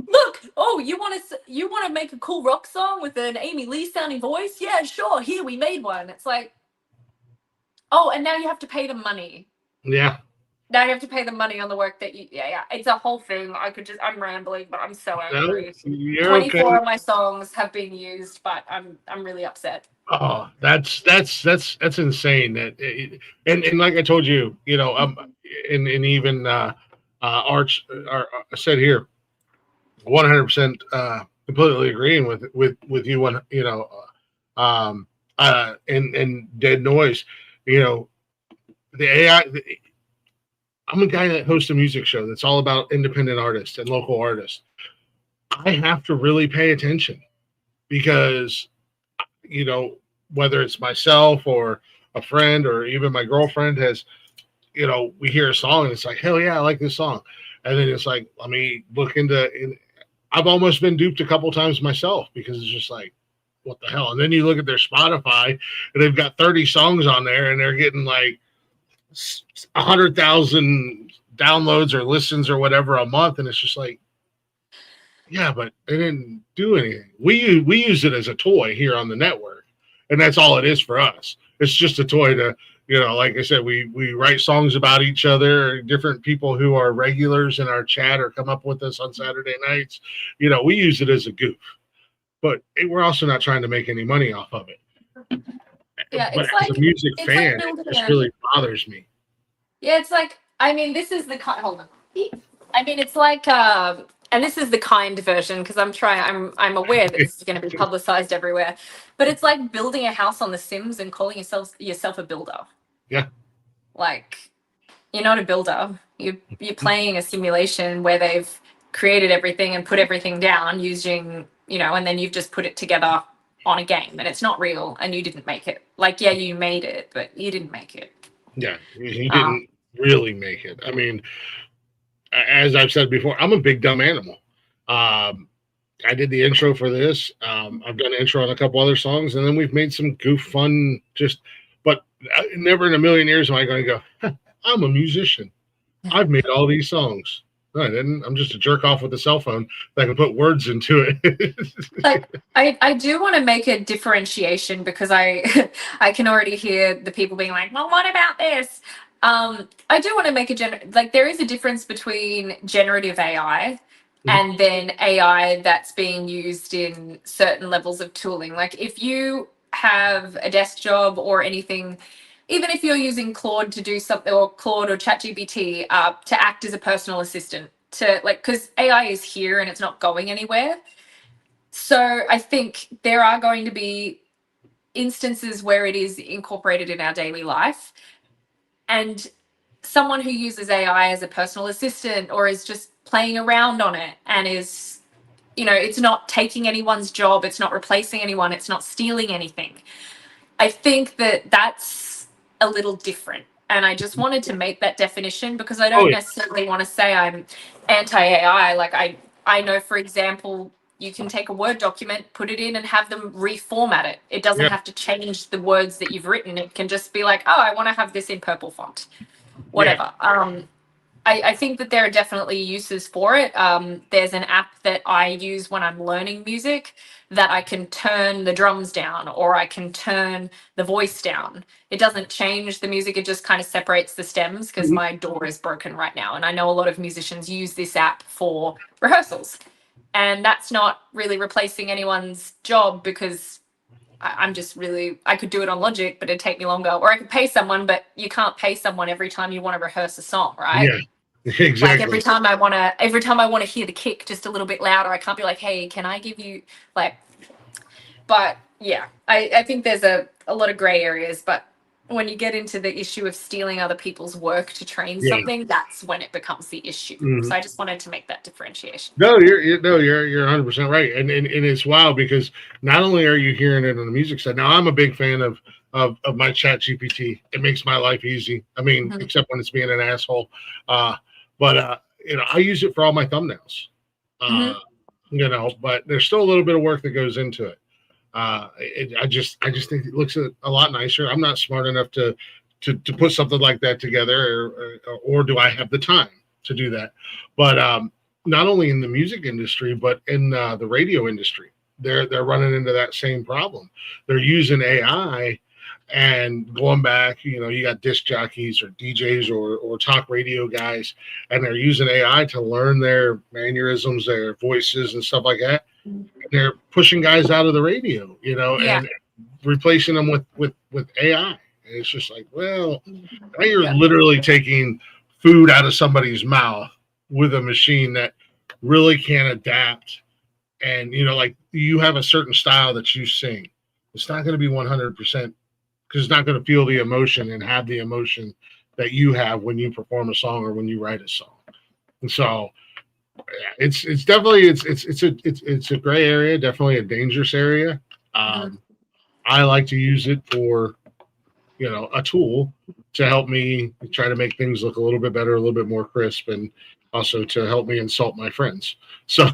Look. Oh, you want to make a cool rock song with an Amy Lee sounding voice? Yeah, sure. Here, we made one. It's like, oh, and now you have to pay them money.
Yeah.
Now you have to pay the money on the work that you. Yeah. It's a whole thing. I'm rambling, but I'm so
No,
angry.
you're
24
okay.
of my songs have been used, but I'm really upset.
Oh, that's insane. And like I told you, and even Arch said here, 100% completely agreeing with you when and Dead Noise, the AI. I'm a guy that hosts a music show that's all about independent artists and local artists. I have to really pay attention because, whether it's myself or a friend or even my girlfriend has, we hear a song and it's like, hell yeah, I like this song. And then it's like, let me look I've almost been duped a couple times myself because it's just like, what the hell? And then you look at their Spotify and they've got 30 songs on there and they're getting like 100,000 downloads or listens or whatever a month. And it's just like, yeah, but they didn't do anything. We use it as a toy here on the network, and that's all it is for us. It's just a toy to, like I said, we write songs about each other. Different people who are regulars in our chat or come up with us on Saturday nights. We use it as a goof, but we're also not trying to make any money off of it.
Yeah,
but as a music fan, it just really bothers me.
Yeah, it's like, I mean, this is the kind. Hold on. I mean, it's like, and this is the kind version because I'm aware that this is going to be publicized everywhere, but it's like building a house on The Sims and calling yourself a builder.
Yeah.
Like, you're not a builder. You're playing a simulation where they've created everything and put everything down using, and then you've just put it together on a game, and it's not real, and you didn't make it. Like, yeah, you made it, but you didn't make it.
Yeah, he didn't really make it. I mean, as I've said before, I'm a big dumb animal. I did the intro for this. I've done an intro on a couple other songs, and then we've made some goof fun. But never in a million years am I going to go, huh, I'm a musician. I've made all these songs. No, I didn't. I'm just a jerk off with a cell phone that can put words into it.
Like, I do want to make a differentiation because I can already hear the people being like, well, what about this? I do want to make there is a difference between generative AI and then AI that's being used in certain levels of tooling. Like, if you have a desk job or anything, even if you're using Claude to do something, or Claude or ChatGPT to act as a personal assistant, because AI is here and it's not going anywhere. So I think there are going to be instances where it is incorporated in our daily life, and someone who uses AI as a personal assistant or is just playing around on it and is, it's not taking anyone's job, it's not replacing anyone, it's not stealing anything. I think that that's a little different. And I just wanted to make that definition because I don't necessarily want to say I'm anti-AI. Like, I know, for example, you can take a Word document, put it in and have them reformat it. It doesn't have to change the words that you've written. It can just be like, oh, I want to have this in purple font, whatever. Yeah. I think that there are definitely uses for it. There's an app that I use when I'm learning music that I can turn the drums down or I can turn the voice down. It doesn't change the music. It just kind of separates the stems because my DAW is broken right now. And I know a lot of musicians use this app for rehearsals. And that's not really replacing anyone's job because I could do it on Logic, but it'd take me longer. Or I could pay someone, but you can't pay someone every time you want to rehearse a song, right?
Yeah. Exactly.
Like every time I want to hear the kick just a little bit louder, I can't be like, hey, can I give you but yeah, I think there's a lot of gray areas, but when you get into the issue of stealing other people's work to train something, that's when it becomes the issue. So I just wanted to make that differentiation.
No, you're 100% right. And it's wild because not only are you hearing it on the music side, now I'm a big fan of my Chat GPT. It makes my life easy. I mean, except when it's being an asshole. But I use it for all my thumbnails. But there's still a little bit of work that goes into it. I just think it looks a lot nicer. I'm not smart enough to put something like that together, or do I have the time to do that? But not only in the music industry, but in the radio industry, they're running into that same problem. They're using AI And going back, you got disc jockeys or DJs or talk radio guys, and they're using AI to learn their mannerisms, their voices, and stuff like that. And they're pushing guys out of the radio, and replacing them with AI. And it's just like, well, now you're literally taking food out of somebody's mouth with a machine that really can't adapt. And, like you have a certain style that you sing. It's not going to be 100%, because it's not going to feel the emotion and have the emotion that you have when you perform a song or when you write a song. And so it's definitely, it's a gray area, definitely a dangerous area. I like to use it for, a tool to help me try to make things look a little bit better, a little bit more crisp, and also to help me insult my friends. So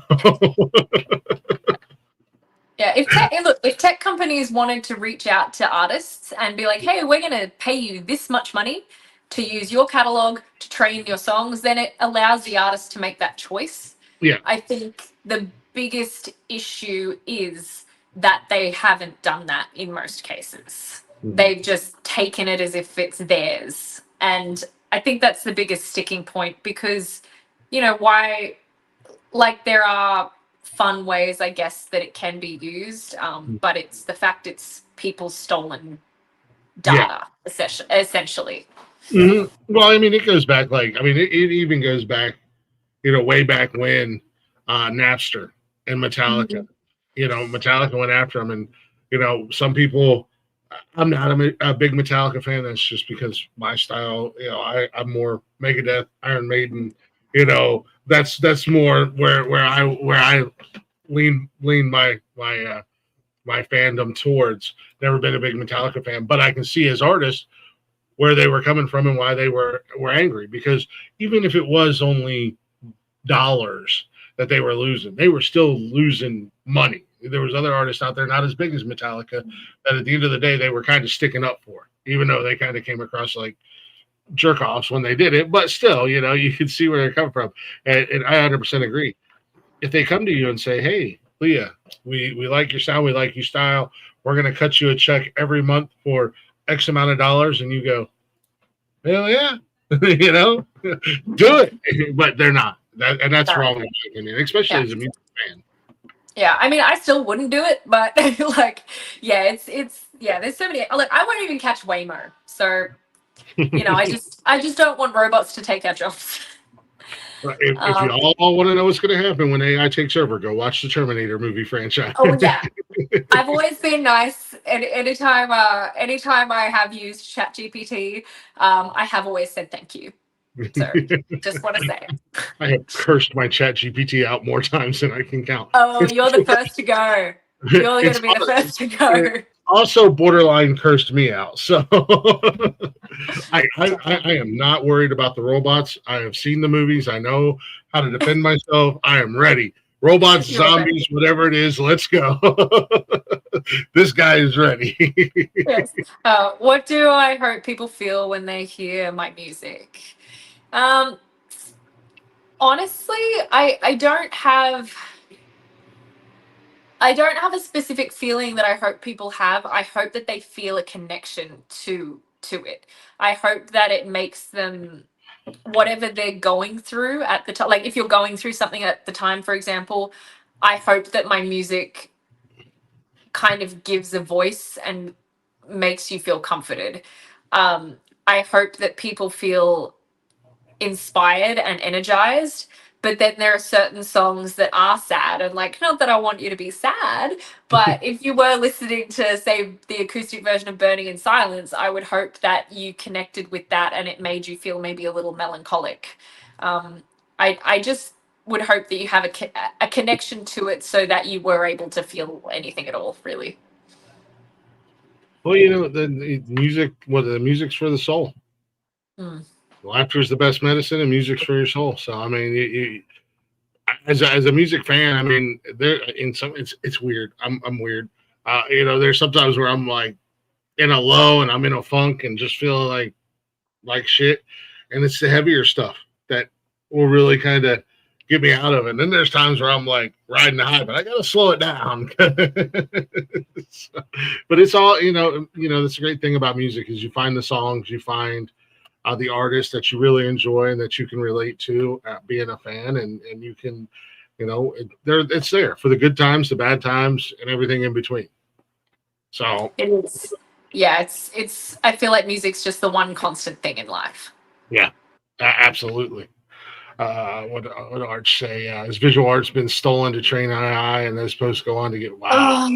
yeah, if tech companies wanted to reach out to artists and be like, hey, we're going to pay you this much money to use your catalog to train your songs, then it allows the artist to make that choice.
Yeah.
I think the biggest issue is that they haven't done that in most cases. They've just taken it as if it's theirs. And I think that's the biggest sticking point, because, why, like, there are fun ways, I guess, that it can be used, but it's the fact it's people's stolen data, essentially.
Well, I mean, it goes back, it even goes back, way back when Napster and Metallica, Metallica went after them. And, some people, I'm not a big Metallica fan. That's just because my style, I'm more Megadeth, Iron Maiden, that's more where I lean my fandom towards. Never been a big Metallica fan, but I can see as artists where they were coming from and why they were angry, because even if it was only dollars that they were losing, they were still losing money. There was other artists out there not as big as Metallica that at the end of the day they were kind of sticking up for, even though they kind of came across like jerk offs when they did it, but still, you can see where they're coming from. And I 100% agree. If they come to you and say, hey, Leah, we like your sound, we like your style, we're going to cut you a check every month for X amount of dollars, and you go, hell yeah, do it. But they're not. And that's wrong, in my opinion, especially as a music fan.
Yeah, I mean, I still wouldn't do it, but there's so many. Look, I won't even catch Waymo, so I just don't want robots to take our jobs.
If you all want to know what's going to happen when AI takes over, go watch the Terminator movie franchise.
Oh yeah, I've always been nice, and anytime I have used ChatGPT, I have always said thank you. So just want to say,
I have cursed my ChatGPT out more times than I can count.
Oh, you're the first to go. You're going to be the first to go.
Also, borderline cursed me out. So I am not worried about the robots. I have seen the movies. I know how to defend myself. I am ready. Robots, zombies, whatever it is, let's go. This guy is ready.
Yes. What do I hope people feel when they hear my music? Honestly, I don't have a specific feeling that I hope people have. I hope that they feel a connection to it. I hope that it makes them, whatever they're going through at the time, like if you're going through something at the time, for example, I hope that my music kind of gives a voice and makes you feel comforted. I hope that people feel inspired and energized, but then there are certain songs that are sad, and like, not that I want you to be sad, but if you were listening to, say, the acoustic version of Burning in Silence, I would hope that you connected with that and it made you feel maybe a little melancholic. I just would hope that you have a connection to it so that you were able to feel anything at all, really.
Well, the music's for the soul. Laughter is the best medicine, and music's for your soul. So, I mean, as a music fan, I mean, it's weird. I'm weird. There's sometimes where I'm like in a low and I'm in a funk and just feeling like shit, and it's the heavier stuff that will really kind of get me out of it. And then there's times where I'm like riding the high, but I gotta slow it down. But it's all, that's a great thing about music is you find the songs, you find the artists that you really enjoy and that you can relate to being a fan, and you can, it's there for the good times, the bad times, and everything in between. So
it is. Yeah, it's. I feel like music's just the one constant thing in life.
Yeah, absolutely. What Arch say? His visual art's been stolen to train AI, and they're supposed to go on to get wow.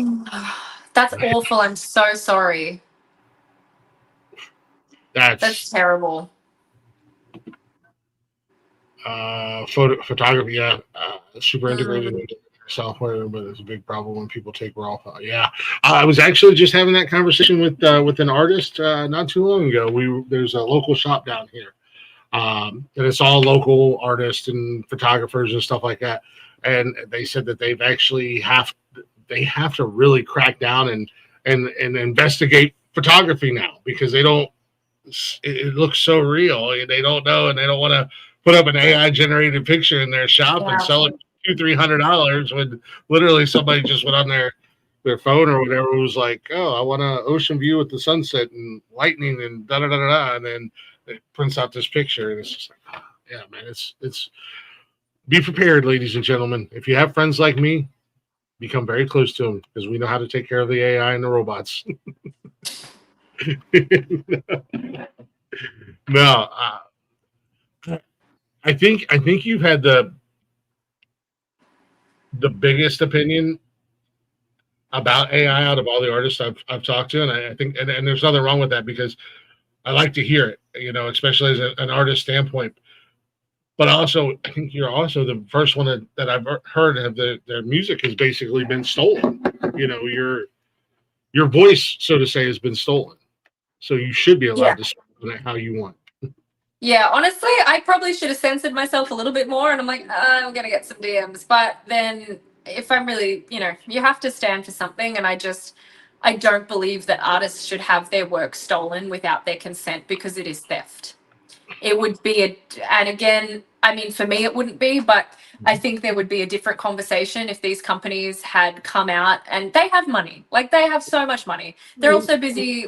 That's awful. I'm so sorry. That's terrible.
Photography, super integrated into software, but it's a big problem when people take raw. I was actually just having that conversation with an artist not too long ago. There's a local shop down here, and it's all local artists and photographers and stuff like that. And they said that they have to really crack down and investigate photography now, because it looks so real. They don't know, and they don't want to put up an AI generated picture in their shop and sell it $200-$300 when literally somebody just went on their phone or whatever, was like, oh, I want an ocean view with the sunset and lightning and da da da da, and then it prints out this picture, and it's just like, yeah, man, it's be prepared, ladies and gentlemen. If you have friends like me, become very close to them, because we know how to take care of the AI and the robots. No, I think you've had the biggest opinion about AI out of all the artists I've talked to, and I think, and there's nothing wrong with that, because I like to hear it, especially as an artist standpoint. But also, I think you're also the first one that I've heard of their music has basically been stolen. Your voice, so to say, has been stolen. So you should be allowed to speak on it how you want.
Yeah, honestly, I probably should have censored myself a little bit more, and I'm like, I'm going to get some DMs. But then if I'm really, you have to stand for something, and I don't believe that artists should have their work stolen without their consent, because it is theft. It would be and again, I mean, for me, it wouldn't be, but I think there would be a different conversation if these companies had come out, and they have money. Like, they have so much money. They're also busy,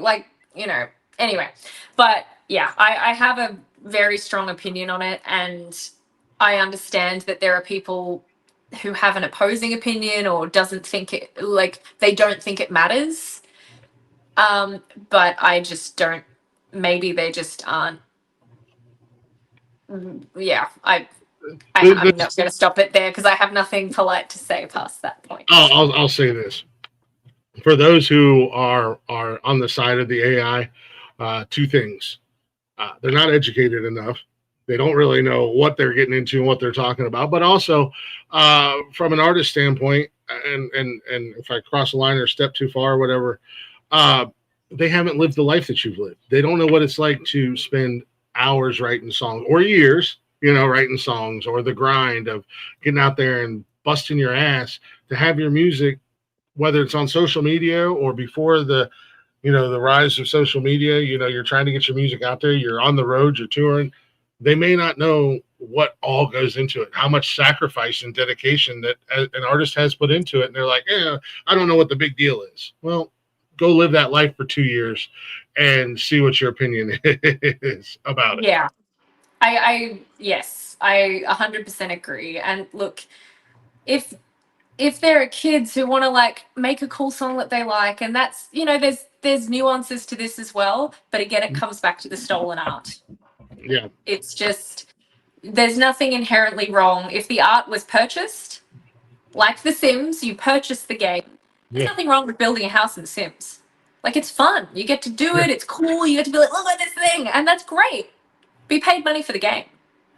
anyway. But yeah, I have a very strong opinion on it, and I understand that there are people who have an opposing opinion or doesn't think it, they don't think it matters. But I just don't, maybe they just aren't. Yeah, I'm not going to stop it there, because I have nothing polite to say past that point.
I'll say this. For those who are on the side of the AI, two things. They're not educated enough. They don't really know what they're getting into and what they're talking about. But also, from an artist standpoint, and if I cross a line or step too far or whatever, they haven't lived the life that you've lived. They don't know what it's like to spend hours writing songs, or years, writing songs, or the grind of getting out there and busting your ass to have your music, whether it's on social media or before the rise of social media, you're trying to get your music out there, you're on the road, you're touring. They may not know what all goes into it, how much sacrifice and dedication that an artist has put into it. And they're like, I don't know what the big deal is. Well, go live that life for 2 years and see what your opinion is about it.
Yeah, yes, I 100% agree. And look, if there are kids who want to make a cool song that they like, and that's, there's nuances to this as well, but again, it comes back to the stolen art.
Yeah,
it's just, there's nothing inherently wrong if the art was purchased, like The Sims. You purchase the game. There's nothing wrong with building a house in The Sims. It's fun. You get to do it. It's cool. You get to be like, look at this thing. And that's great. Be paid money for the game.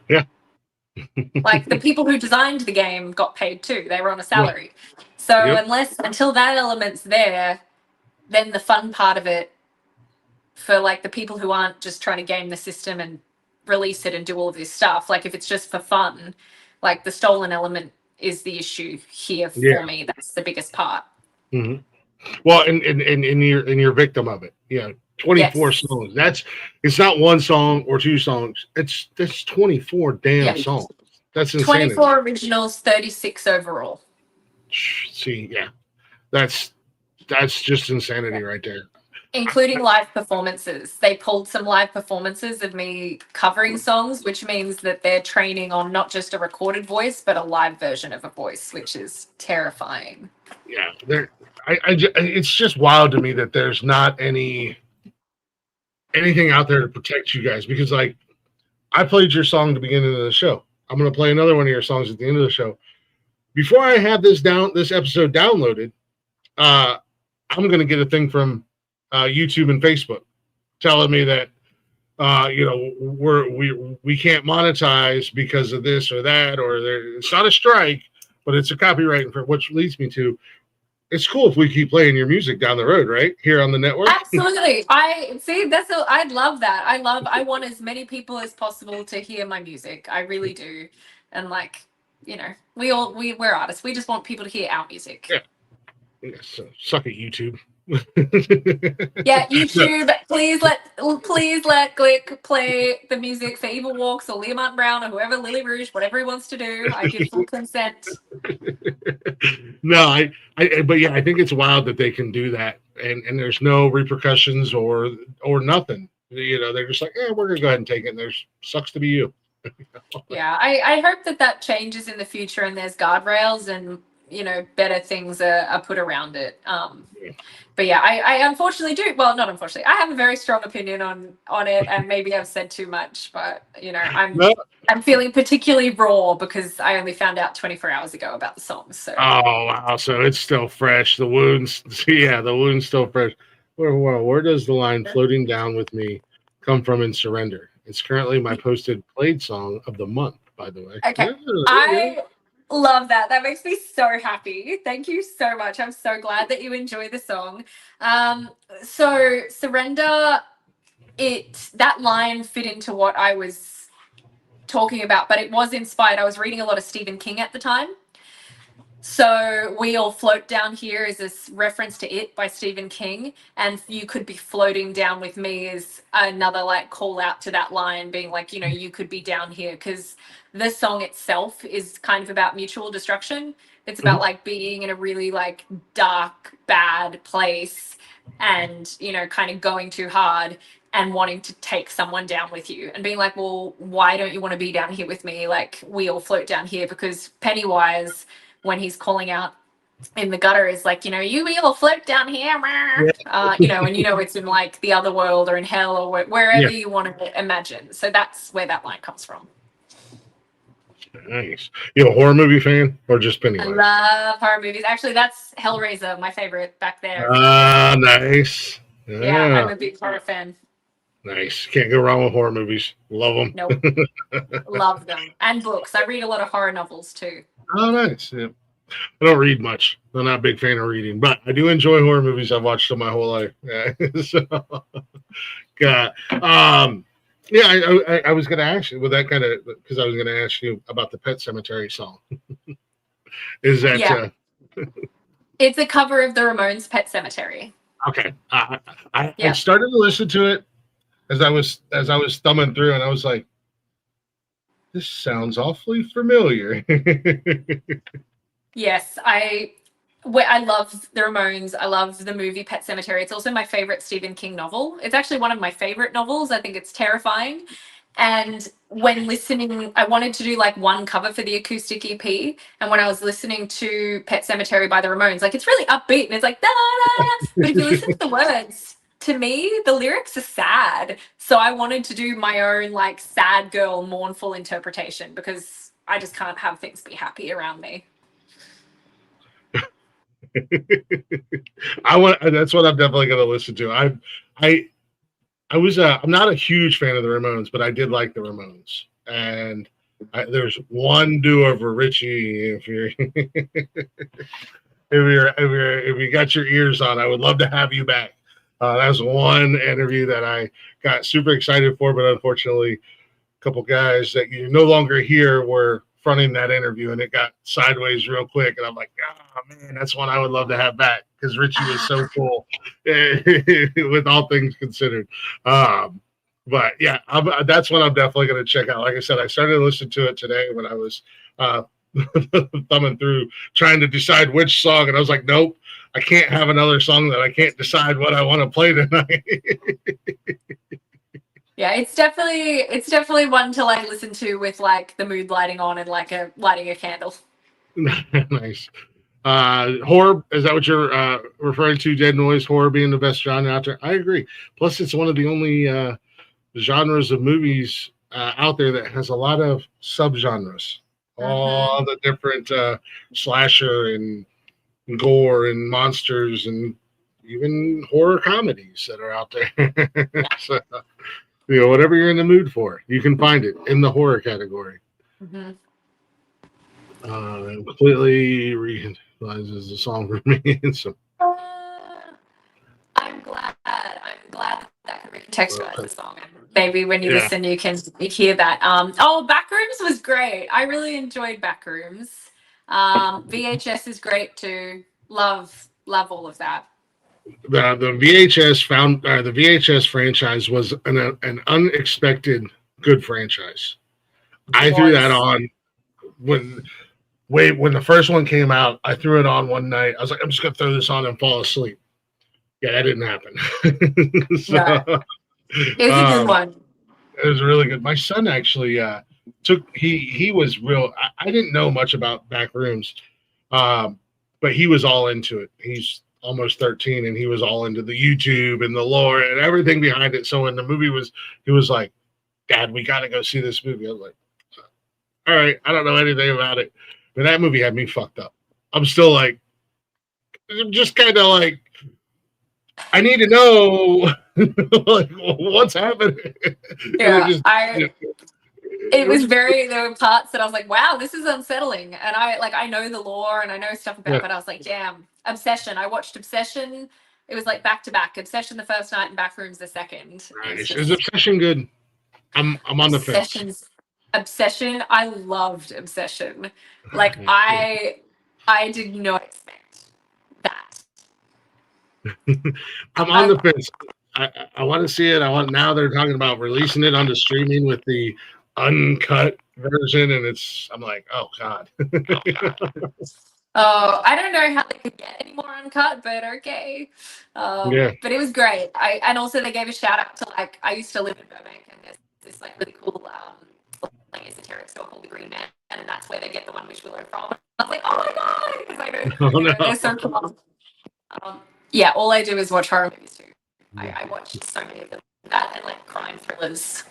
Yeah.
The people who designed the game got paid too. They were on a salary. Yeah. So until that element's there, then the fun part of it for the people who aren't just trying to game the system and release it and do all of this stuff, if it's just for fun, the stolen element is the issue here for me. That's the biggest part.
Mm-hmm. Well, and you're victim of it. 24 songs. It's not one song or two songs. That's 24 damn songs. That's insane.
24 originals, 36 overall.
See, that's That's just insanity right there.
Including live performances. They pulled some live performances of me covering songs, which means that they're training on not just a recorded voice, but a live version of a voice, which is terrifying.
Yeah, it's just wild to me that there's not anything out there to protect you guys, because like I played your song at the beginning of the show. I'm going to play another one of your songs at the end of the show. Before I have this episode downloaded, I'm going to get a thing from YouTube and Facebook telling me that we can't monetize because of this or that, or it's not a strike, but it's a copyright, which leads me to, it's cool if we keep playing your music down the road, right? Here on the network.
Absolutely. I'd love that. I want as many people as possible to hear my music. I really do. And like, we're artists. We just want people to hear our music.
Yeah, so suck it, YouTube.
Yeah, YouTube. Please let Glick play the music for Evil Walks or Leah Brown or whoever, Lily Rouge, whatever he wants to do. I give full consent.
No, but yeah, I think it's wild that they can do that, and there's no repercussions or nothing. They're just like, we're gonna go ahead and take it. And there's sucks to be you.
Yeah, I hope that changes in the future, and there's guardrails and better things are put around it. But yeah, I unfortunately do. Well, not unfortunately. I have a very strong opinion on it, and maybe I've said too much. But I'm feeling particularly raw because I only found out 24 hours ago about the song. So.
Oh wow! So it's still fresh. The wound's still fresh. Where does the line "floating down with me" come from in Surrender? It's currently my posted played song of the month, by the way.
Okay, I love that. That makes me so happy. Thank you so much. I'm so glad that you enjoy the song. So Surrender, that line fit into what I was talking about, but it was inspired. I was reading a lot of Stephen King at the time. So We All Float Down Here is this reference to It by Stephen King, and You Could Be Floating Down With Me is another like call out to that line, being like, you could be down here, because the song itself is kind of about mutual destruction. It's about like being in a really like dark, bad place and, kind of going too hard and wanting to take someone down with you and being like, well, why don't you want to be down here with me? Like, we all float down here, because Pennywise, when he's calling out in the gutter, is like, you will float down here, and it's in like the other world or in hell or wherever you want to imagine. So that's where that line comes from.
Nice. You a horror movie fan or just Pennywise?
I love horror movies. Actually, that's Hellraiser, my favorite back there.
Nice.
Yeah, I'm a big horror fan.
Nice. Can't go wrong with horror movies. Love them.
Nope. Love them. And books. I read a lot of horror novels too.
Oh, nice. Yeah. I don't read much. I'm not a big fan of reading, but I do enjoy horror movies. I've watched them my whole life. Yeah. God. I was going to ask you with that kind of, because I was going to ask you about the Pet Sematary song. Is that?
It's a cover of the Ramones' Pet Sematary.
Okay. I started to listen to it as I was thumbing through, and I was like, this sounds awfully familiar.
Yes, I love the Ramones. I love the movie Pet Sematary. It's also my favorite Stephen King novel. It's actually one of my favorite novels. I think it's terrifying. And when listening, I wanted to do like one cover for the acoustic EP. And when I was listening to Pet Sematary by the Ramones, like it's really upbeat and it's like, da, da, da. But if you listen to the words, to me, the lyrics are sad. So I wanted to do my own like sad girl, mournful interpretation, because I just can't have things be happy around me.
That's what I'm definitely going to listen to. I'm not a huge fan of the Ramones, but I did like the Ramones. And there's one do-over, Richie. If you got your ears on, I would love to have you back. That's one interview that I got super excited for, but unfortunately, a couple guys that you no longer hear were fronting that interview, and it got sideways real quick. And I'm like, oh man, that's one I would love to have back, because Richie was so cool with all things considered. But yeah, that's one I'm definitely going to check out. Like I said, I started to listen to it today when I was thumbing through trying to decide which song, and I was like, nope, I can't have another song that I can't decide what I want to play tonight.
Yeah, it's definitely one to like listen to with like the mood lighting on and like lighting a candle.
Nice. Horror, is that what you're referring to? Dead noise, horror being the best genre out there? I agree. Plus, it's one of the only genres of movies out there that has a lot of subgenres. All the different slasher and gore and monsters and even horror comedies that are out there. So, whatever you're in the mood for, you can find it in the horror category. Completely realizes the song for me. So,
I'm glad that can contextualize the song. Maybe when you listen, you can hear that. Backrooms was great. I really enjoyed Backrooms. VHS is great too. Love all of that.
The VHS franchise was an unexpected good franchise. I threw that on when the first one came out. I threw it on one night. I was like, I'm just gonna throw this on and fall asleep. Yeah, that didn't happen.
It was a good one.
It was really good. My son actually he was real. I didn't know much about Backrooms, but he was all into it. He's almost 13, and he was all into the YouTube and the lore and everything behind it. So when the movie he was like, Dad, we got to go see this movie. I was like, all right, I don't know anything about it. But that movie had me fucked up. I'm still like, I'm just kind of like, I need to know like what's happening.
Yeah, it was there were parts that I was like, wow, this is unsettling. And I know the lore and I know stuff about it, but I was like, damn, Obsession. I watched Obsession. It was like back to back. Obsession the first night and Backrooms the second.
Nice. Is Obsession good? I'm on the fence.
Obsession. I loved Obsession. Like I did not expect that.
I'm on the fence. I want to see it. Now they're talking about releasing it onto streaming with the uncut version, and I'm like, oh god.
Oh, I don't know how they could get any more uncut, but okay. But it was great. And also they gave a shout out to like, I used to live in Burbank, and there's this like really cool like esoteric store called the Green Man, and that's where they get the One Wish Willow from. I was like, oh my god, because I know they're so cool. Yeah, all I do is watch horror movies too. I watch so many of them, that and like crime thrillers.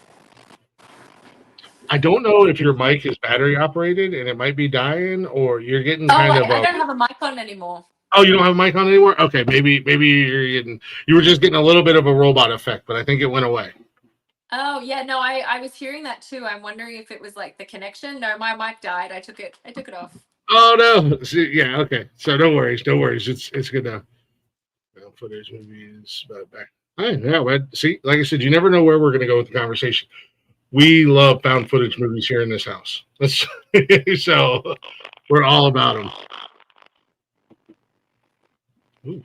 I don't know if your mic is battery operated and it might be dying, or you're getting kind of.
I don't have a mic on anymore.
Oh, you don't have a mic on anymore? Okay, maybe you were just getting a little bit of a robot effect, but I think it went away.
Oh yeah, no, I was hearing that too. I'm wondering if it was like the connection. No, my mic died. I took it off.
Oh no! See, yeah, okay. So no worries. It's good now. Footage movies back. See, like I said, you never know where we're going to go with the conversation. We love found footage movies here in this house. So we're all about them. Ooh.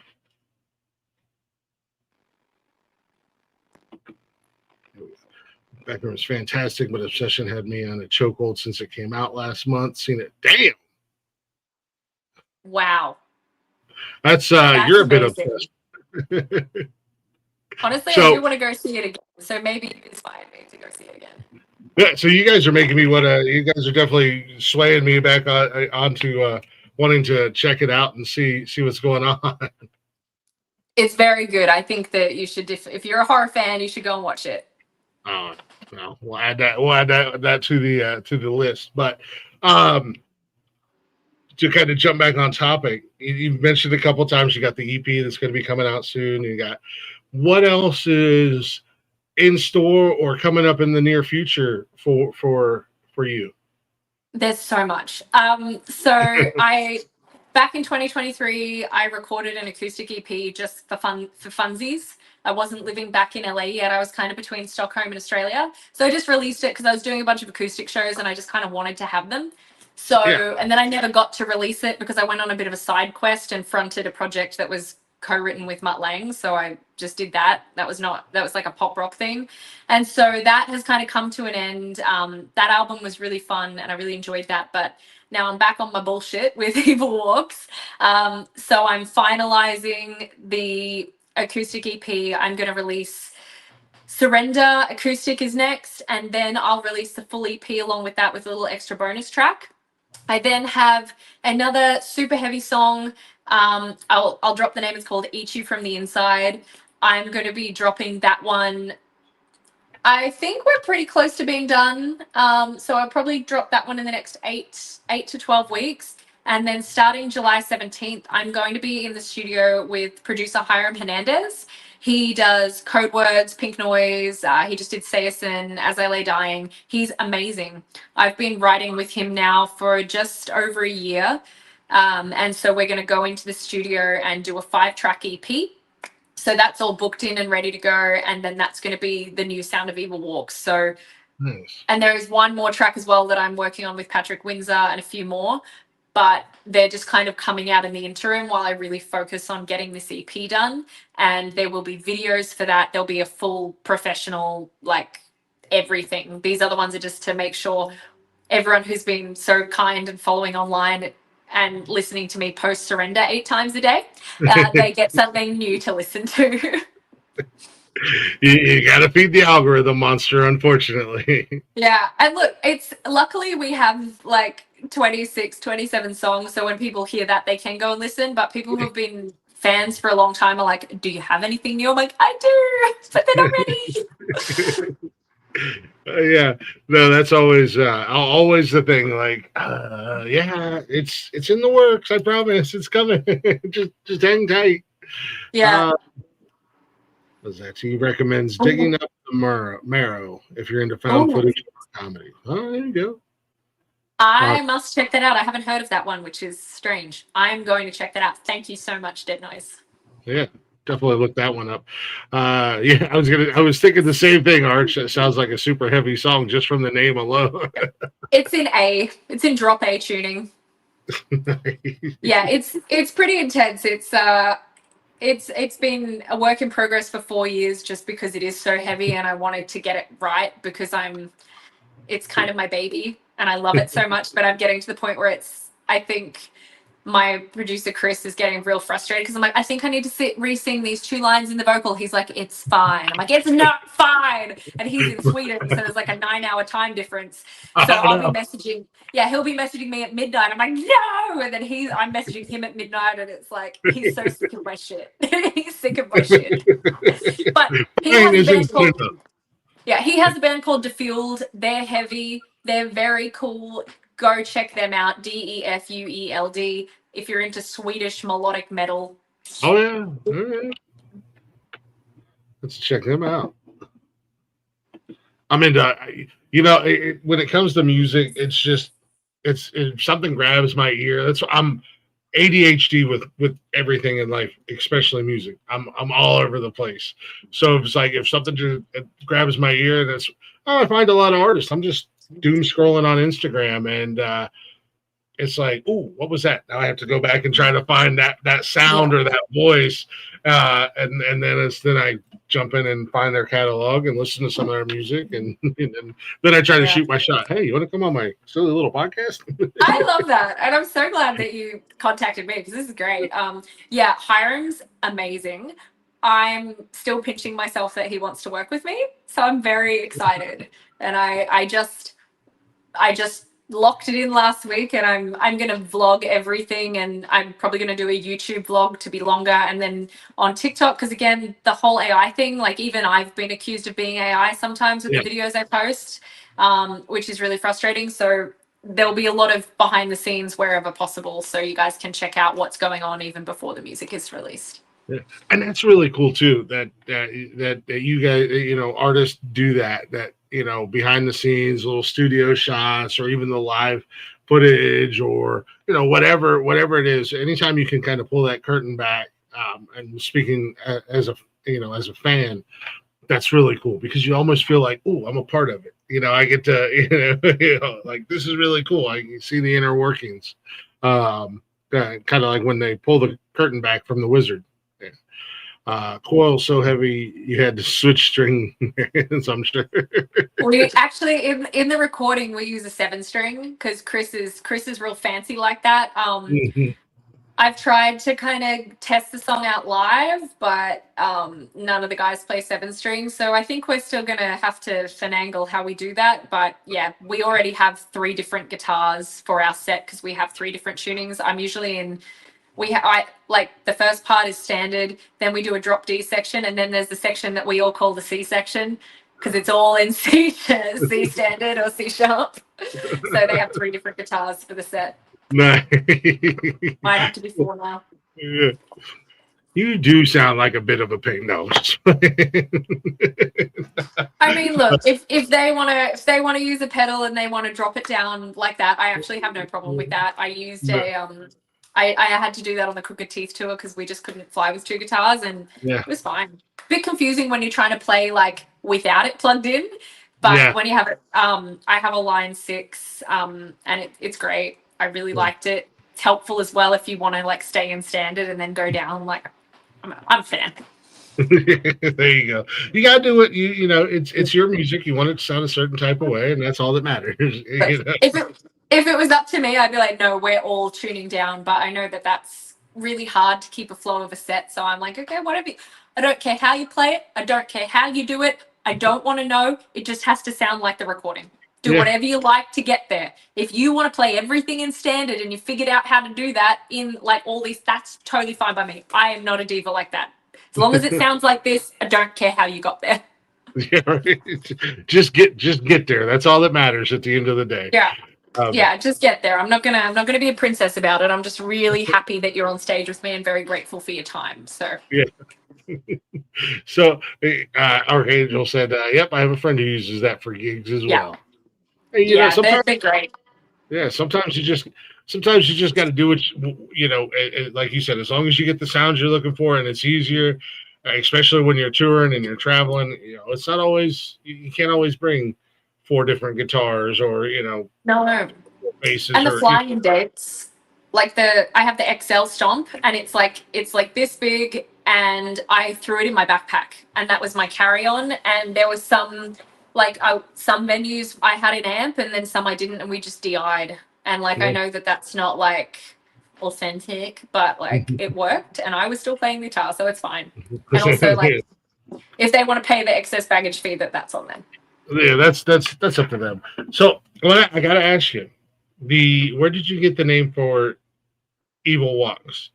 Background was fantastic, but Obsession had me on a chokehold since it came out last month. Seen it. Damn.
Wow.
That's you're a bit obsessed.
Honestly, I do want to go see it again. So maybe you inspired me to go see it again.
Yeah, so you guys are making me you guys are definitely swaying me back onto wanting to check it out and see what's going on.
It's very good. I think that you should, if you're a horror fan, you should go and watch it.
Oh, well, we'll add that to the list. But to kind of jump back on topic, you mentioned a couple times you got the EP that's going to be coming out soon. You got what else is in store or coming up in the near future for you?
There's so much. Back in 2023, I recorded an acoustic EP just for funsies. I wasn't living back in LA yet. I was kind of between Stockholm and Australia. So I just released it because I was doing a bunch of acoustic shows and I just kind of wanted to have them. And then I never got to release it because I went on a bit of a side quest and fronted a project that was co-written with Mutt Lange. So I just did that. That was like a pop rock thing. And so that has kind of come to an end. That album was really fun and I really enjoyed that. But Now I'm back on my bullshit with Evil Walks. So I'm finalizing the acoustic EP. I'm going to release Surrender acoustic is next, and then I'll release the full EP along with that with a little extra bonus track. I then have another super heavy song. I'll drop the name. It's called Eat You From the Inside. I'm going to be dropping that one. I think we're pretty close to being done. So I'll probably drop that one in the next 8 to 12 weeks. And then starting July 17th, I'm going to be in the studio with producer Hiram Hernandez. He does Code Words, Pink Noise. He just did Sayerson, As I Lay Dying. He's amazing. I've been writing with him now for just over a year. And so we're going to go into the studio and do a 5-track EP. So that's all booked in and ready to go. And then that's going to be the new sound of Evil Walks. So,
Nice.
And there is one more track as well that I'm working on with Patrick Windsor and a few more. But they're just kind of coming out in the interim while I really focus on getting this EP done. And there will be videos for that. There'll be a full professional, like everything. These other ones are just to make sure everyone who's been so kind and following online and listening to me post Surrender 8 times a day, they get something new to listen to.
You got to feed the algorithm monster, unfortunately.
Yeah. And look, it's luckily we have like 26, 27 songs. So when people hear that, they can go and listen. But people who have been fans for a long time are like, do you have anything new? I'm like, I do, but they're not ready.
Yeah, no, that's always the thing. Like, yeah, it's in the works. I promise, it's coming. just hang tight.
Yeah.
What's that? He recommends Digging Up the Marrow if you're into found footage comedy. Oh, there you go.
I must check that out. I haven't heard of that one, which is strange. I'm going to check that out. Thank you so much, Dead Noise.
Yeah, definitely look that one up. Yeah, I was thinking the same thing, Arch. That sounds like a super heavy song just from the name alone.
It's in A. It's in drop A tuning. Yeah, it's pretty intense. It's been a work in progress for 4 years just because it is so heavy and I wanted to get it right because it's kind of my baby and I love it so much, but I'm getting to the point where I think my producer Chris is getting real frustrated because I'm like, I think I need to re-sing these 2 lines in the vocal. He's like, it's fine. I'm like, it's not fine. And he's in Sweden, so there's like a 9-hour time difference. So I'll be messaging. Yeah, he'll be messaging me at midnight. I'm like, no. And then I'm messaging him at midnight, and it's like he's so sick of my shit. He's sick of my shit. But he has a band called, he has a band called Defueled. They're heavy. They're very cool. Go check them out. Defueld. If you're into Swedish melodic metal.
Oh yeah. All right. Let's check them out. I'm into, when it comes to music, it's just, if something grabs my ear, I'm ADHD with everything in life, especially music. I'm all over the place. So it's like, if something just grabs my ear, I find a lot of artists. I'm just doom scrolling on Instagram and, it's like, ooh, what was that? Now I have to go back and try to find that sound or that voice. And then I jump in and find their catalog and listen to some of their music. And then I try to shoot my shot. Hey, you want to come on my silly little podcast?
I love that. And I'm so glad that you contacted me because this is great. Hiram's amazing. I'm still pinching myself that he wants to work with me. So I'm very excited. And I just locked it in last week and I'm going to vlog everything and I'm probably going to do a YouTube vlog to be longer and then on TikTok because again the whole AI thing, like even I've been accused of being AI sometimes with the videos I post, which is really frustrating. So there'll be a lot of behind the scenes wherever possible so you guys can check out what's going on even before the music is released.
Yeah. And that's really cool too that you guys, artists do that behind the scenes, little studio shots or even the live footage or whatever it is. Anytime you can kind of pull that curtain back, and speaking as a fan, that's really cool because you almost feel like, oh, I'm a part of it. I get to like this is really cool. I can see the inner workings, kind of like when they pull the curtain back from The Wizard. coil so heavy you had to switch string variants, I'm sure.
We actually in the recording we use a 7-string because Chris is real fancy like that.
Mhm.
I've tried to kind of test the song out live, but none of the guys play 7 strings. So I think we're still going to have to finagle how we do that. But yeah, we already have 3 different guitars for our set because we have 3 different tunings. I'm usually in, I like the first part is standard, then we do a drop D section, and then there's the section that we all call the C section because it's all in C, C standard or C sharp. So they have 3 different guitars for the set.
Nice.
Might have to be 4 now.
Yeah. You do sound like a bit of a pain. No.
I mean, look, if they want to use a pedal and they want to drop it down like that, I actually have no problem with that. I used I had to do that on the Crooked Teeth tour because we just couldn't fly with 2 guitars, and
Yeah.
it was fine. A bit confusing when you're trying to play like without it plugged in, but when you have it, I have a Line 6, and it's great. I really liked it. It's helpful as well if you want to like stay in standard and then go down. Like, I'm a fan.
There you go. You gotta do it. You know, it's your music. You want it to sound a certain type of way, and that's all that matters. You know?
If it was up to me, I'd be like, no, we're all tuning down. But I know that that's really hard to keep a flow of a set. So I'm like, okay, whatever. I don't care how you play it. I don't care how you do it. I don't want to know. It just has to sound like the recording. Do whatever you like to get there. If you want to play everything in standard and you figured out how to do that in like all these, that's totally fine by me. I am not a diva like that. As long as it sounds like this, I don't care how you got there.
Yeah, right. Just get there. That's all that matters at the end of the day.
Yeah. Yeah, just get there. I'm not gonna be a princess about it. I'm just really happy that you're on stage with me and very grateful for your time. So
yeah. So Archangel said, "Yep, I have a friend who uses that for gigs as well." Hey, you know, sometimes
they're great.
Yeah, sometimes you just got to do it. You know, like you said, as long as you get the sounds you're looking for, and it's easier, especially when you're touring and you're traveling. You know, it's not always you can't always bring 4 different guitars or
No.
basses.
And the flying dates, like I have the XL Stomp, and it's like this big, and I threw it in my backpack, and that was my carry-on. And there was some venues I had an amp, and then some I didn't, and we just DI'd. And like I know that that's not like authentic, but like it worked, and I was still playing guitar, so it's fine. And also like if they want to pay the excess baggage fee, that's on them.
Yeah, that's up to them. So I gotta ask you, where did you get the name for Evil Walks?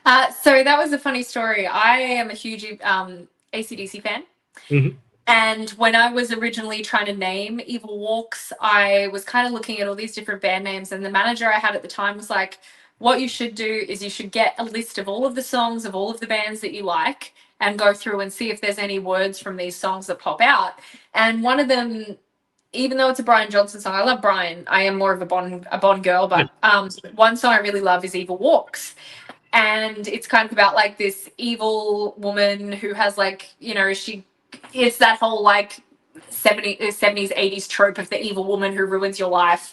So that was a funny story. I am a huge AC/DC fan.
Mm-hmm.
And when I was originally trying to name Evil Walks, I was kind of looking at all these different band names, and the manager I had at the time was like, what you should do is you should get a list of all of the songs of all of the bands that you like and go through and see if there's any words from these songs that pop out. And one of them, even though it's a Brian Johnson song, I love Brian. I am more of a Bond girl, but one song I really love is Evil Walks. And it's kind of about like this evil woman who has like, it's that whole like 70s, 80s trope of the evil woman who ruins your life.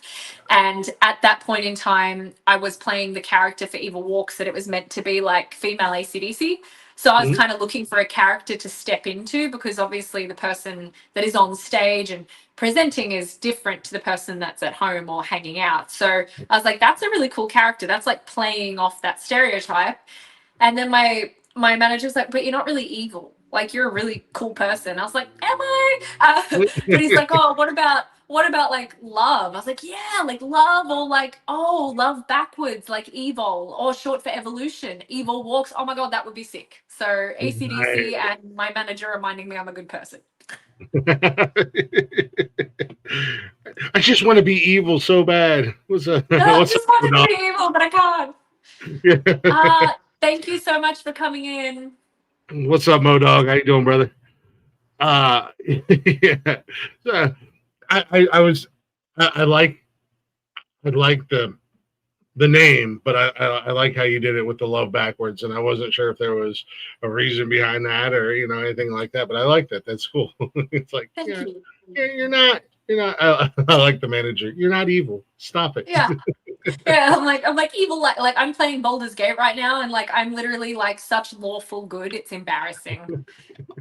And at that point in time, I was playing the character for Evil Walks that it was meant to be like female AC/DC. So I was kind of looking for a character to step into, because obviously the person that is on stage and presenting is different to the person that's at home or hanging out. So I was like, that's a really cool character. That's like playing off that stereotype. And then my manager's like, but you're not really evil. Like, you're a really cool person. I was like, am I? But he's like, oh, what about like love? I was like, yeah, like love, or like, oh, love backwards, like Evol, or short for evolution, Evil Walks. Oh my God, that would be sick. So AC/DC and my manager reminding me I'm a good person.
I just want to be evil so bad.
I just want to be evil, but I can't. Thank you so much for coming in.
What's up, Mo Dog? How you doing, brother? Yeah. I like the name, but I like how you did it with the love backwards, and I wasn't sure if there was a reason behind that or anything like that. But I like that. That's cool. It's like
Thank you.
you're not. I like the manager. You're not evil. Stop it.
Yeah. Yeah, I'm like evil, like I'm playing Baldur's Gate right now, and like I'm literally like such lawful good. It's embarrassing.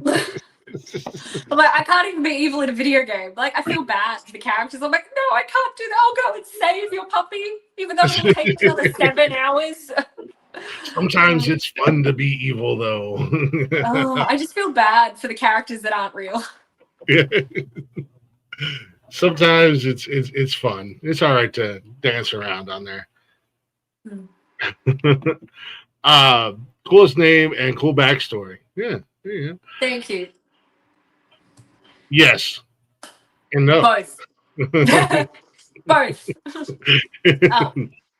I'm like, I can't even be evil in a video game. Like, I feel bad for the characters. I'm like, no, I can't do that. I'll go and save your puppy, even though it'll take another 7 hours.
Sometimes it's fun to be evil, though.
Oh, I just feel bad for the characters that aren't real.
Yeah. Sometimes it's fun. It's all right to dance around on there. Coolest name and cool backstory. Yeah. Yeah.
Thank you.
Yes. And no.
Both. Both.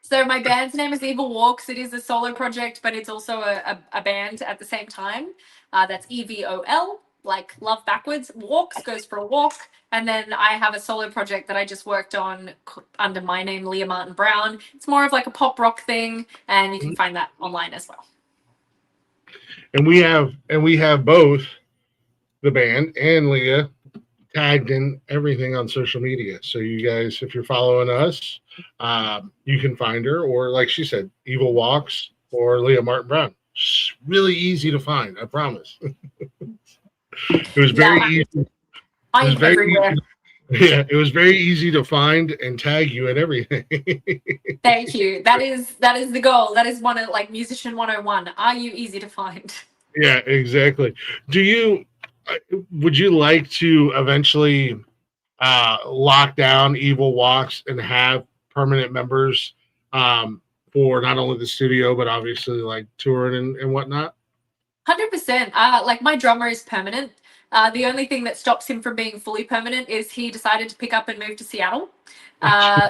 So my band's name is Evil Walks. It is a solo project, but it's also a band at the same time. That's EVOL, like love backwards. Walks goes for a walk. And then I have a solo project that I just worked on under my name, Leah Martin Brown. It's more of like a pop rock thing, and you can find that online as well.
And we have both the band and Leah tagged in everything on social media. So you guys, if you're following us, you can find her, or like she said, Evil Walks or Leah Martin Brown. It's really easy to find, I promise. It was very easy.
I'm everywhere.
Yeah, it was very easy to find and tag you and everything.
Thank you. That is the goal. That is one of like Musician 101. Are you easy to find?
Yeah, exactly. Would you like to eventually lock down Evil Walks and have permanent members for not only the studio but obviously like touring and whatnot?
100%. Like my drummer is permanent. The only thing that stops him from being fully permanent is he decided to pick up and move to Seattle.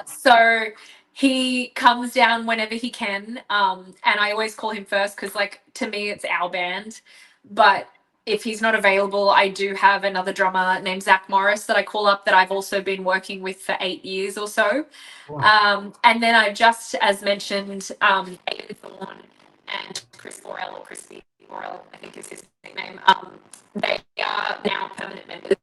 So he comes down whenever he can. And I always call him first because, like, to me, it's our band. But if he's not available, I do have another drummer named Zach Morris that I call up that I've also been working with for 8 years or so. Wow. And then I just, as mentioned, Aiden Thorne and Chris Borrell, or Crispy Borrell, I think is his nickname. They are now permanent members.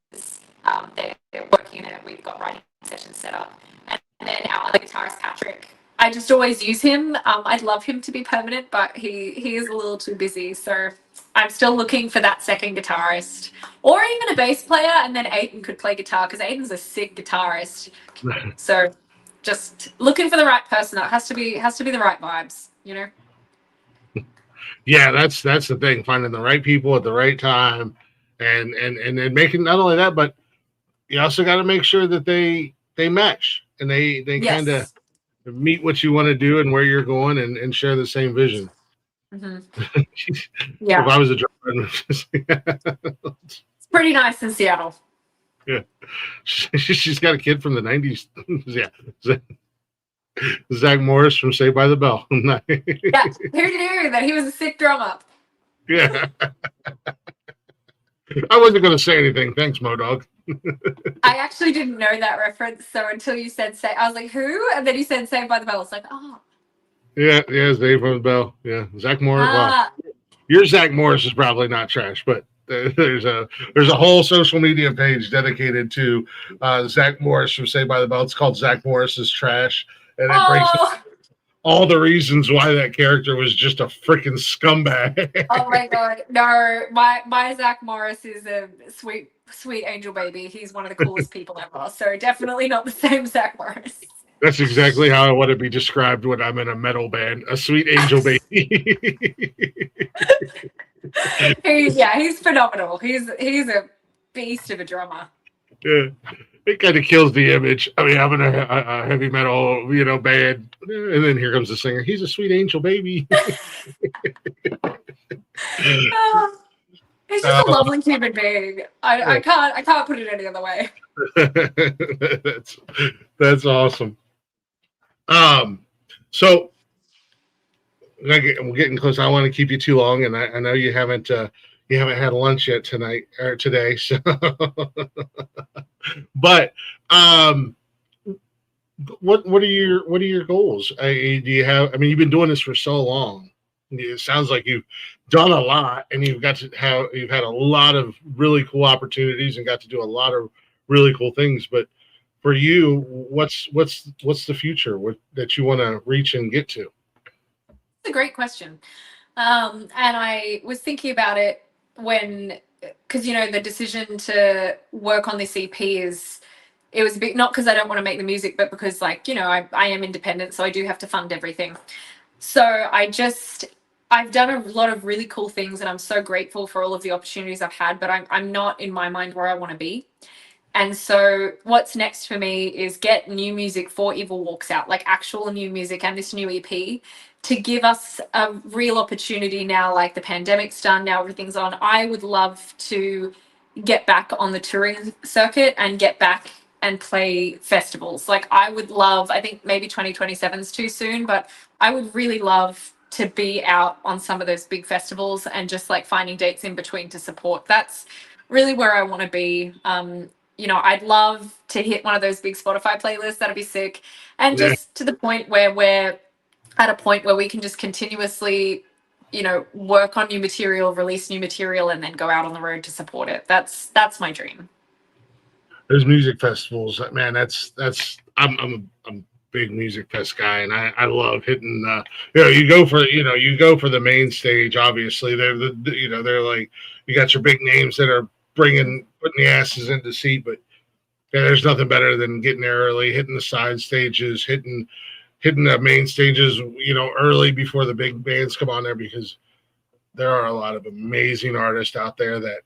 They're working in it. We've got writing sessions set up. And then our other guitarist, Patrick, I just always use him. I'd love him to be permanent, but he is a little too busy. So I'm still looking for that second guitarist, or even a bass player, and then Aiden could play guitar because Aiden's a sick guitarist. So just looking for the right person. It has to be the right vibes, you know.
Yeah, that's the thing, finding the right people at the right time and making not only that, but you also got to make sure that they match and they yes. kind of meet what you want to do and where you're going and share the same vision.
Mm-hmm.
Yeah. If I was a drummer,
it's pretty nice in Seattle.
Yeah. She's got a kid from the 90s. Yeah. Zach Morris from Saved by the Bell.
Yeah, who knew that he was a sick drummer?
Yeah. I wasn't going to say anything. Thanks, Modog.
I actually didn't know that reference, so until you said I was like, who? And then you said Saved by the Bell. I was like, oh.
Yeah, Saved by the Bell. Yeah, Zach Morris. Well, your Zach Morris is probably not trash, but there's a whole social media page dedicated to Zach Morris from Saved by the Bell. It's called Zach Morris is Trash. And it breaks all the reasons why that character was just a freaking scumbag.
Oh my god. No, my Zach Morris is a sweet angel baby. He's one of the coolest people ever. So definitely not the same Zach Morris.
That's exactly how I want to be described when I'm in a metal band. A sweet angel baby.
He's phenomenal. He's a beast of a drummer.
Yeah. It kind of kills the image. I mean, having a heavy metal, band, and then here comes the singer. He's a sweet angel baby.
He's just a lovely human being. I can't put it any other way.
That's awesome. So we're getting close. I don't want to keep you too long, and I know you haven't had lunch yet tonight or today, so. But what are your goals? Do you have? I mean, you've been doing this for so long. It sounds like you've done a lot, and you've had a lot of really cool opportunities and got to do a lot of really cool things. But for you, what's the future that you want to reach and get to?
It's a great question. And I was thinking about it because the decision to work on this EP it was a bit, not because I don't want to make the music, but because I am independent, so I do have to fund everything. So I've done a lot of really cool things, and I'm so grateful for all of the opportunities I've had, but I'm not in my mind where I want to be. And so what's next for me is get new music for Evil Walks Out, like actual new music and this new EP, to give us a real opportunity now, like the pandemic's done, now everything's on. I would love to get back on the touring circuit and get back and play festivals. Like I think maybe 2027 is too soon, but I would really love to be out on some of those big festivals and just like finding dates in between to support. That's really where I want to be. I'd love to hit one of those big Spotify playlists. That'd be sick. And
Yeah.
just to the point where we're at a point where we can just continuously, work on new material, release new material, and then go out on the road to support it. That's my dream.
There's music festivals, man. I'm a big music fest guy, and I love hitting. You go for the main stage. Obviously, they're like, you got your big names that are putting the asses into the seat, but yeah, there's nothing better than getting there early, hitting the side stages, hitting the main stages, early before the big bands come on there, because there are a lot of amazing artists out there that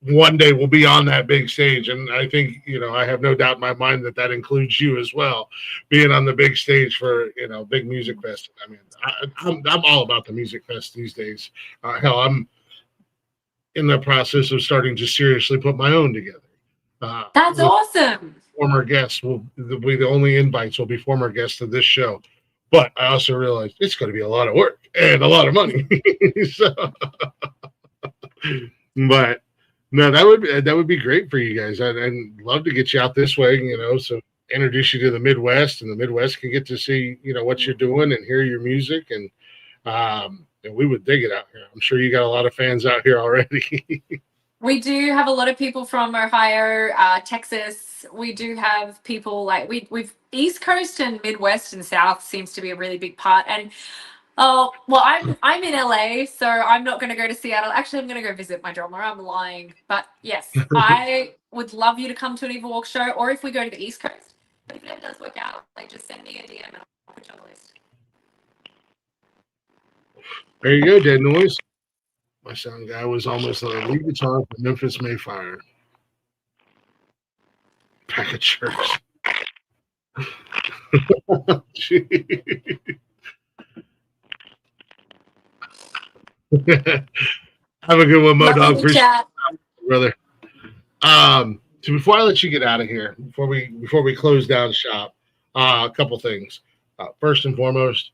one day will be on that big stage. And I think, I have no doubt in my mind that includes you as well, being on the big stage for, big music fest. I mean, I'm all about the music fest these days. Hell, I'm in the process of starting to seriously put my own together.
That's awesome.
Former guests will be the only invites will be former guests of this show. But I also realized it's going to be a lot of work and a lot of money. But no, that would be great for you guys. I'd love to get you out this way, so introduce you to the Midwest, and the Midwest can get to see, what you're doing and hear your music, and we would dig it out here. I'm sure you got a lot of fans out here already.
We do have a lot of people from Ohio, Texas. We do have people we've East Coast and Midwest and South seems to be a really big part. And I'm in LA, so I'm not going to go to Seattle. Actually, I'm going to go visit my drummer. I'm lying, but yes, I would love you to come to an Evil Walk show, or if we go to the East Coast. But if that does work out, just send me a DM and I'll put you on the list.
There you go, Dead Noise. My sound guy was almost on the lead guitar for Memphis Mayfire. Pack of church. Have a good one, Mo Dog. Appreciate it, brother. So before I let you get out of here, before we close down shop, a couple things. First and foremost,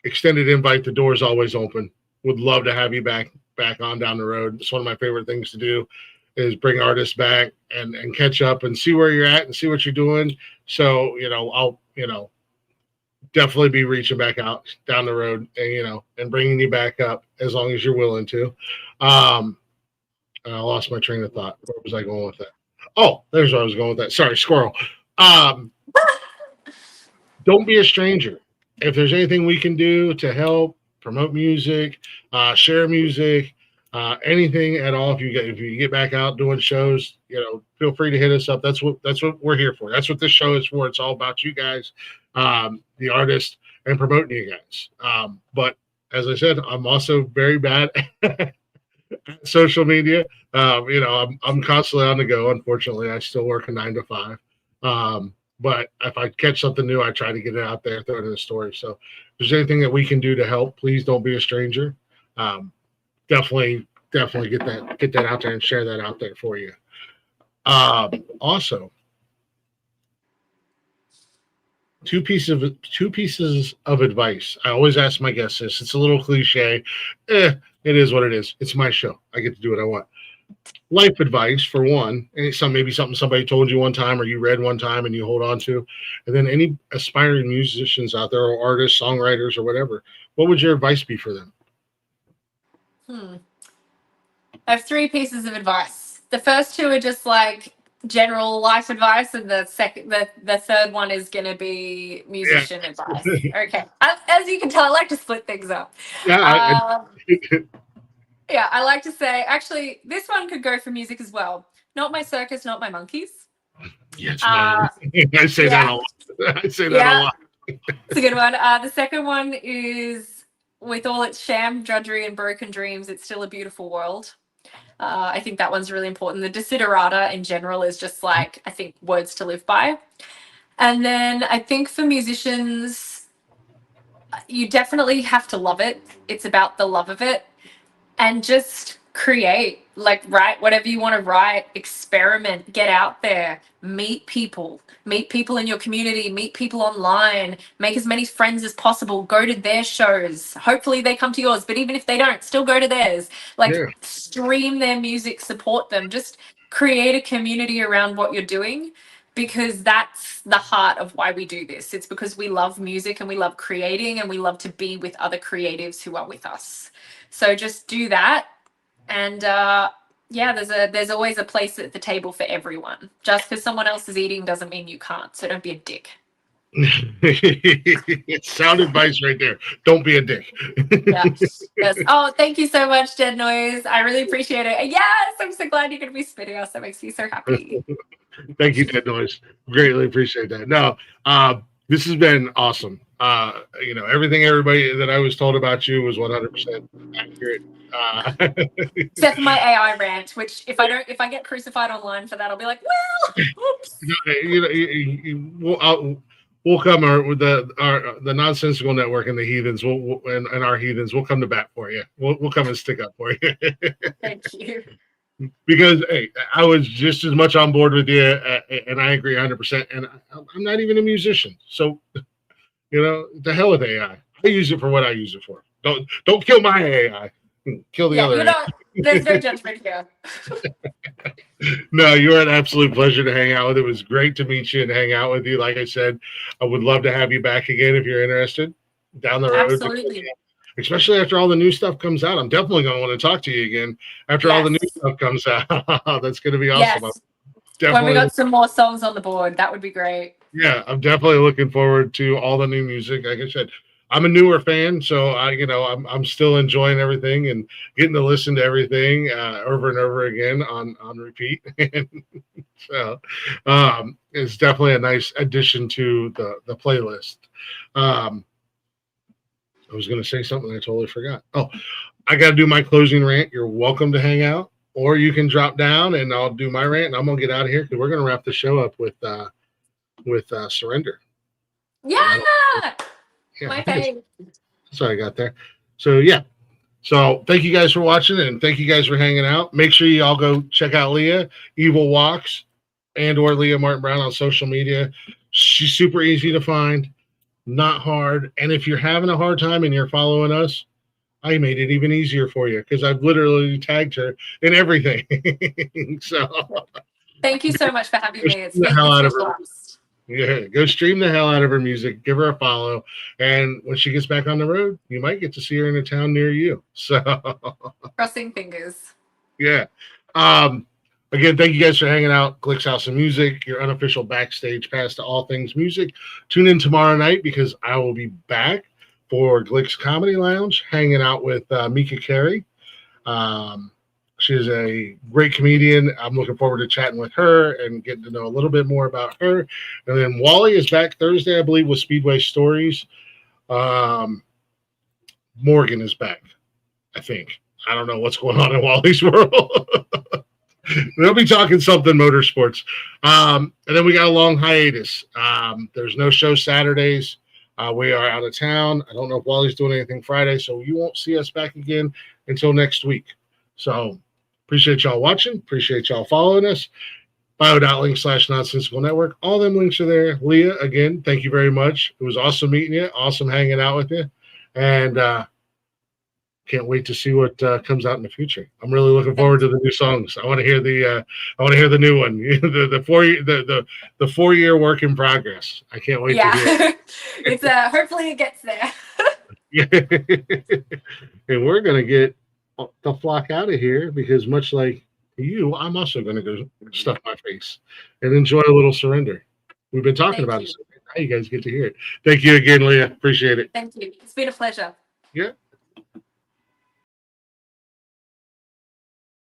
extended invite. The door is always open. Would love to have you back on down the road. It's one of my favorite things to do, is bring artists back and catch up and see where you're at and see what you're doing. So, I'll, definitely be reaching back out down the road and bringing you back up as long as you're willing to. I lost my train of thought. Where was I going with that? Oh, there's where I was going with that. Sorry, squirrel. Don't be a stranger. If there's anything we can do to help promote music, share music, anything at all, if you get back out doing shows, feel free to hit us up. That's what we're here for. That's what this show is for. It's all about you guys, the artists, and promoting you guys. But as I said, I'm also very bad at social media. I'm constantly on the go. Unfortunately, I still work a 9 to 5. But if I catch something new, I try to get it out there, throw it in the story. So if there's anything that we can do to help, please don't be a stranger. Definitely get that out there and share that out there for you. Also, two pieces of advice. I always ask my guests this. It's a little cliche. It is what it is. It's my show. I get to do what I want. Life advice, for one, and maybe something somebody told you one time or you read one time and you hold on to. And then any aspiring musicians out there, or artists, songwriters, or whatever, what would your advice be for them?
I have 3 pieces of advice. The first 2 are just general life advice, and the third one is going to be
Yeah.
musician advice. Okay. As you can tell, I like to split things up.
Yeah.
Yeah, I like to say, actually, this one could go for music as well. Not my circus, not my monkeys.
Yes, man. I say that
Yeah.
a lot. I say that a
Yeah,
lot.
it's a good one. The second one is, with all its sham, drudgery, and broken dreams, it's still a beautiful world. I think that one's really important. The desiderata in general is just like, I think, words to live by. And then I think for musicians, you definitely have to love it. It's about the love of it. And just create, like, write whatever you want to write, experiment, get out there, meet people in your community, meet people online, make as many friends as possible, go to their shows. Hopefully they come to yours, but even if they don't, still go to theirs. Like,
Yeah.
stream their music, support them, just create a community around what you're doing, because that's the heart of why we do this. It's because we love music and we love creating and we love to be with other creatives who are with us. So just do that, and yeah, there's always a place at the table for everyone. Just because someone else is eating doesn't mean you can't. So don't be a dick.
Sound advice right there. Don't be a dick.
Yes. Yes. Oh, thank you so much, Dead Noise. I really appreciate it. And yes, I'm so glad you're going to be spitting us. That makes me so happy.
Thank you, Dead Noise. Greatly appreciate that. No, this has been awesome. Everything everybody that I was told about you was 100% accurate.
Except for my AI rant, which if I get crucified online for that, I'll be like, well, oops.
We'll come with the nonsensical network and the heathens. And our heathens. We'll come to bat for you. We'll come and stick up for you.
Thank you.
Because hey, I was just as much on board with you, and I agree 100%. And I'm not even a musician, so the hell with AI. I use it for what I use it for. Don't kill my AI. Kill the other.
There's no judgment here.
No, you're an absolute pleasure to hang out with. It was great to meet you and hang out with you. Like I said, I would love to have you back again if you're interested down the road.
Absolutely.
Especially after all the new stuff comes out. I'm definitely going to want to talk to you again after all the new stuff comes out. That's going to be awesome.
Yes. When we got some more songs on the board, that would be great.
Yeah, I'm definitely looking forward to all the new music. Like I said, I'm a newer fan, so I'm still enjoying everything and getting to listen to everything over and over again on repeat. So it's definitely a nice addition to the playlist. I was going to say something I totally forgot. Oh, I got to do my closing rant. You're welcome to hang out, or you can drop down and I'll do my rant, and I'm going to get out of here because we're going to wrap the show up with Surrender.
Yeah.
Yeah,
My fave.
that's what I got there. So yeah. So thank you guys for watching, and thank you guys for hanging out. Make sure you all go check out Leah, Evol Walks, or Leah Martin Brown on social media. She's super easy to find, not hard. And if you're having a hard time and you're following us, I made it even easier for you because I've literally tagged her in everything. So
thank you so much for having me. It's been
out of
a blast.
Yeah, go stream the hell out of her music, give her a follow, and when she gets back on the road, you might get to see her in a town near you. So
crossing fingers.
Yeah. Again, thank you guys for hanging out. Glick's House of Music, your unofficial backstage pass to all things music. Tune in tomorrow night because I will be back for Glick's Comedy Lounge, hanging out with Mika Carey. She's a great comedian. I'm looking forward to chatting with her and getting to know a little bit more about her. And then Wally is back Thursday, I believe, with Speedway Stories. Morgan is back, I think. I don't know what's going on in Wally's world. They'll be talking something motorsports. And then we got a long hiatus. There's no show Saturdays. We are out of town. I don't know if Wally's doing anything Friday, so you won't see us back again until next week. So appreciate y'all watching. Appreciate y'all following us. bio.link/nonsensical network. All them links are there. Leah, again, thank you very much. It was awesome meeting you. Awesome hanging out with you. And can't wait to see what comes out in the future. I'm really looking forward to the new songs. I want to hear the new one. the 4-year work in progress. I can't wait to hear it.
It's hopefully it gets there.
And we're gonna get the flock out of here because much like you, I'm also going to go stuff my face and enjoy a little surrender. We've been talking
Thank
about
you.
it. So now you guys get to hear it. Thank you again, Leah. Appreciate it.
Thank you. It's been a pleasure.
Yeah.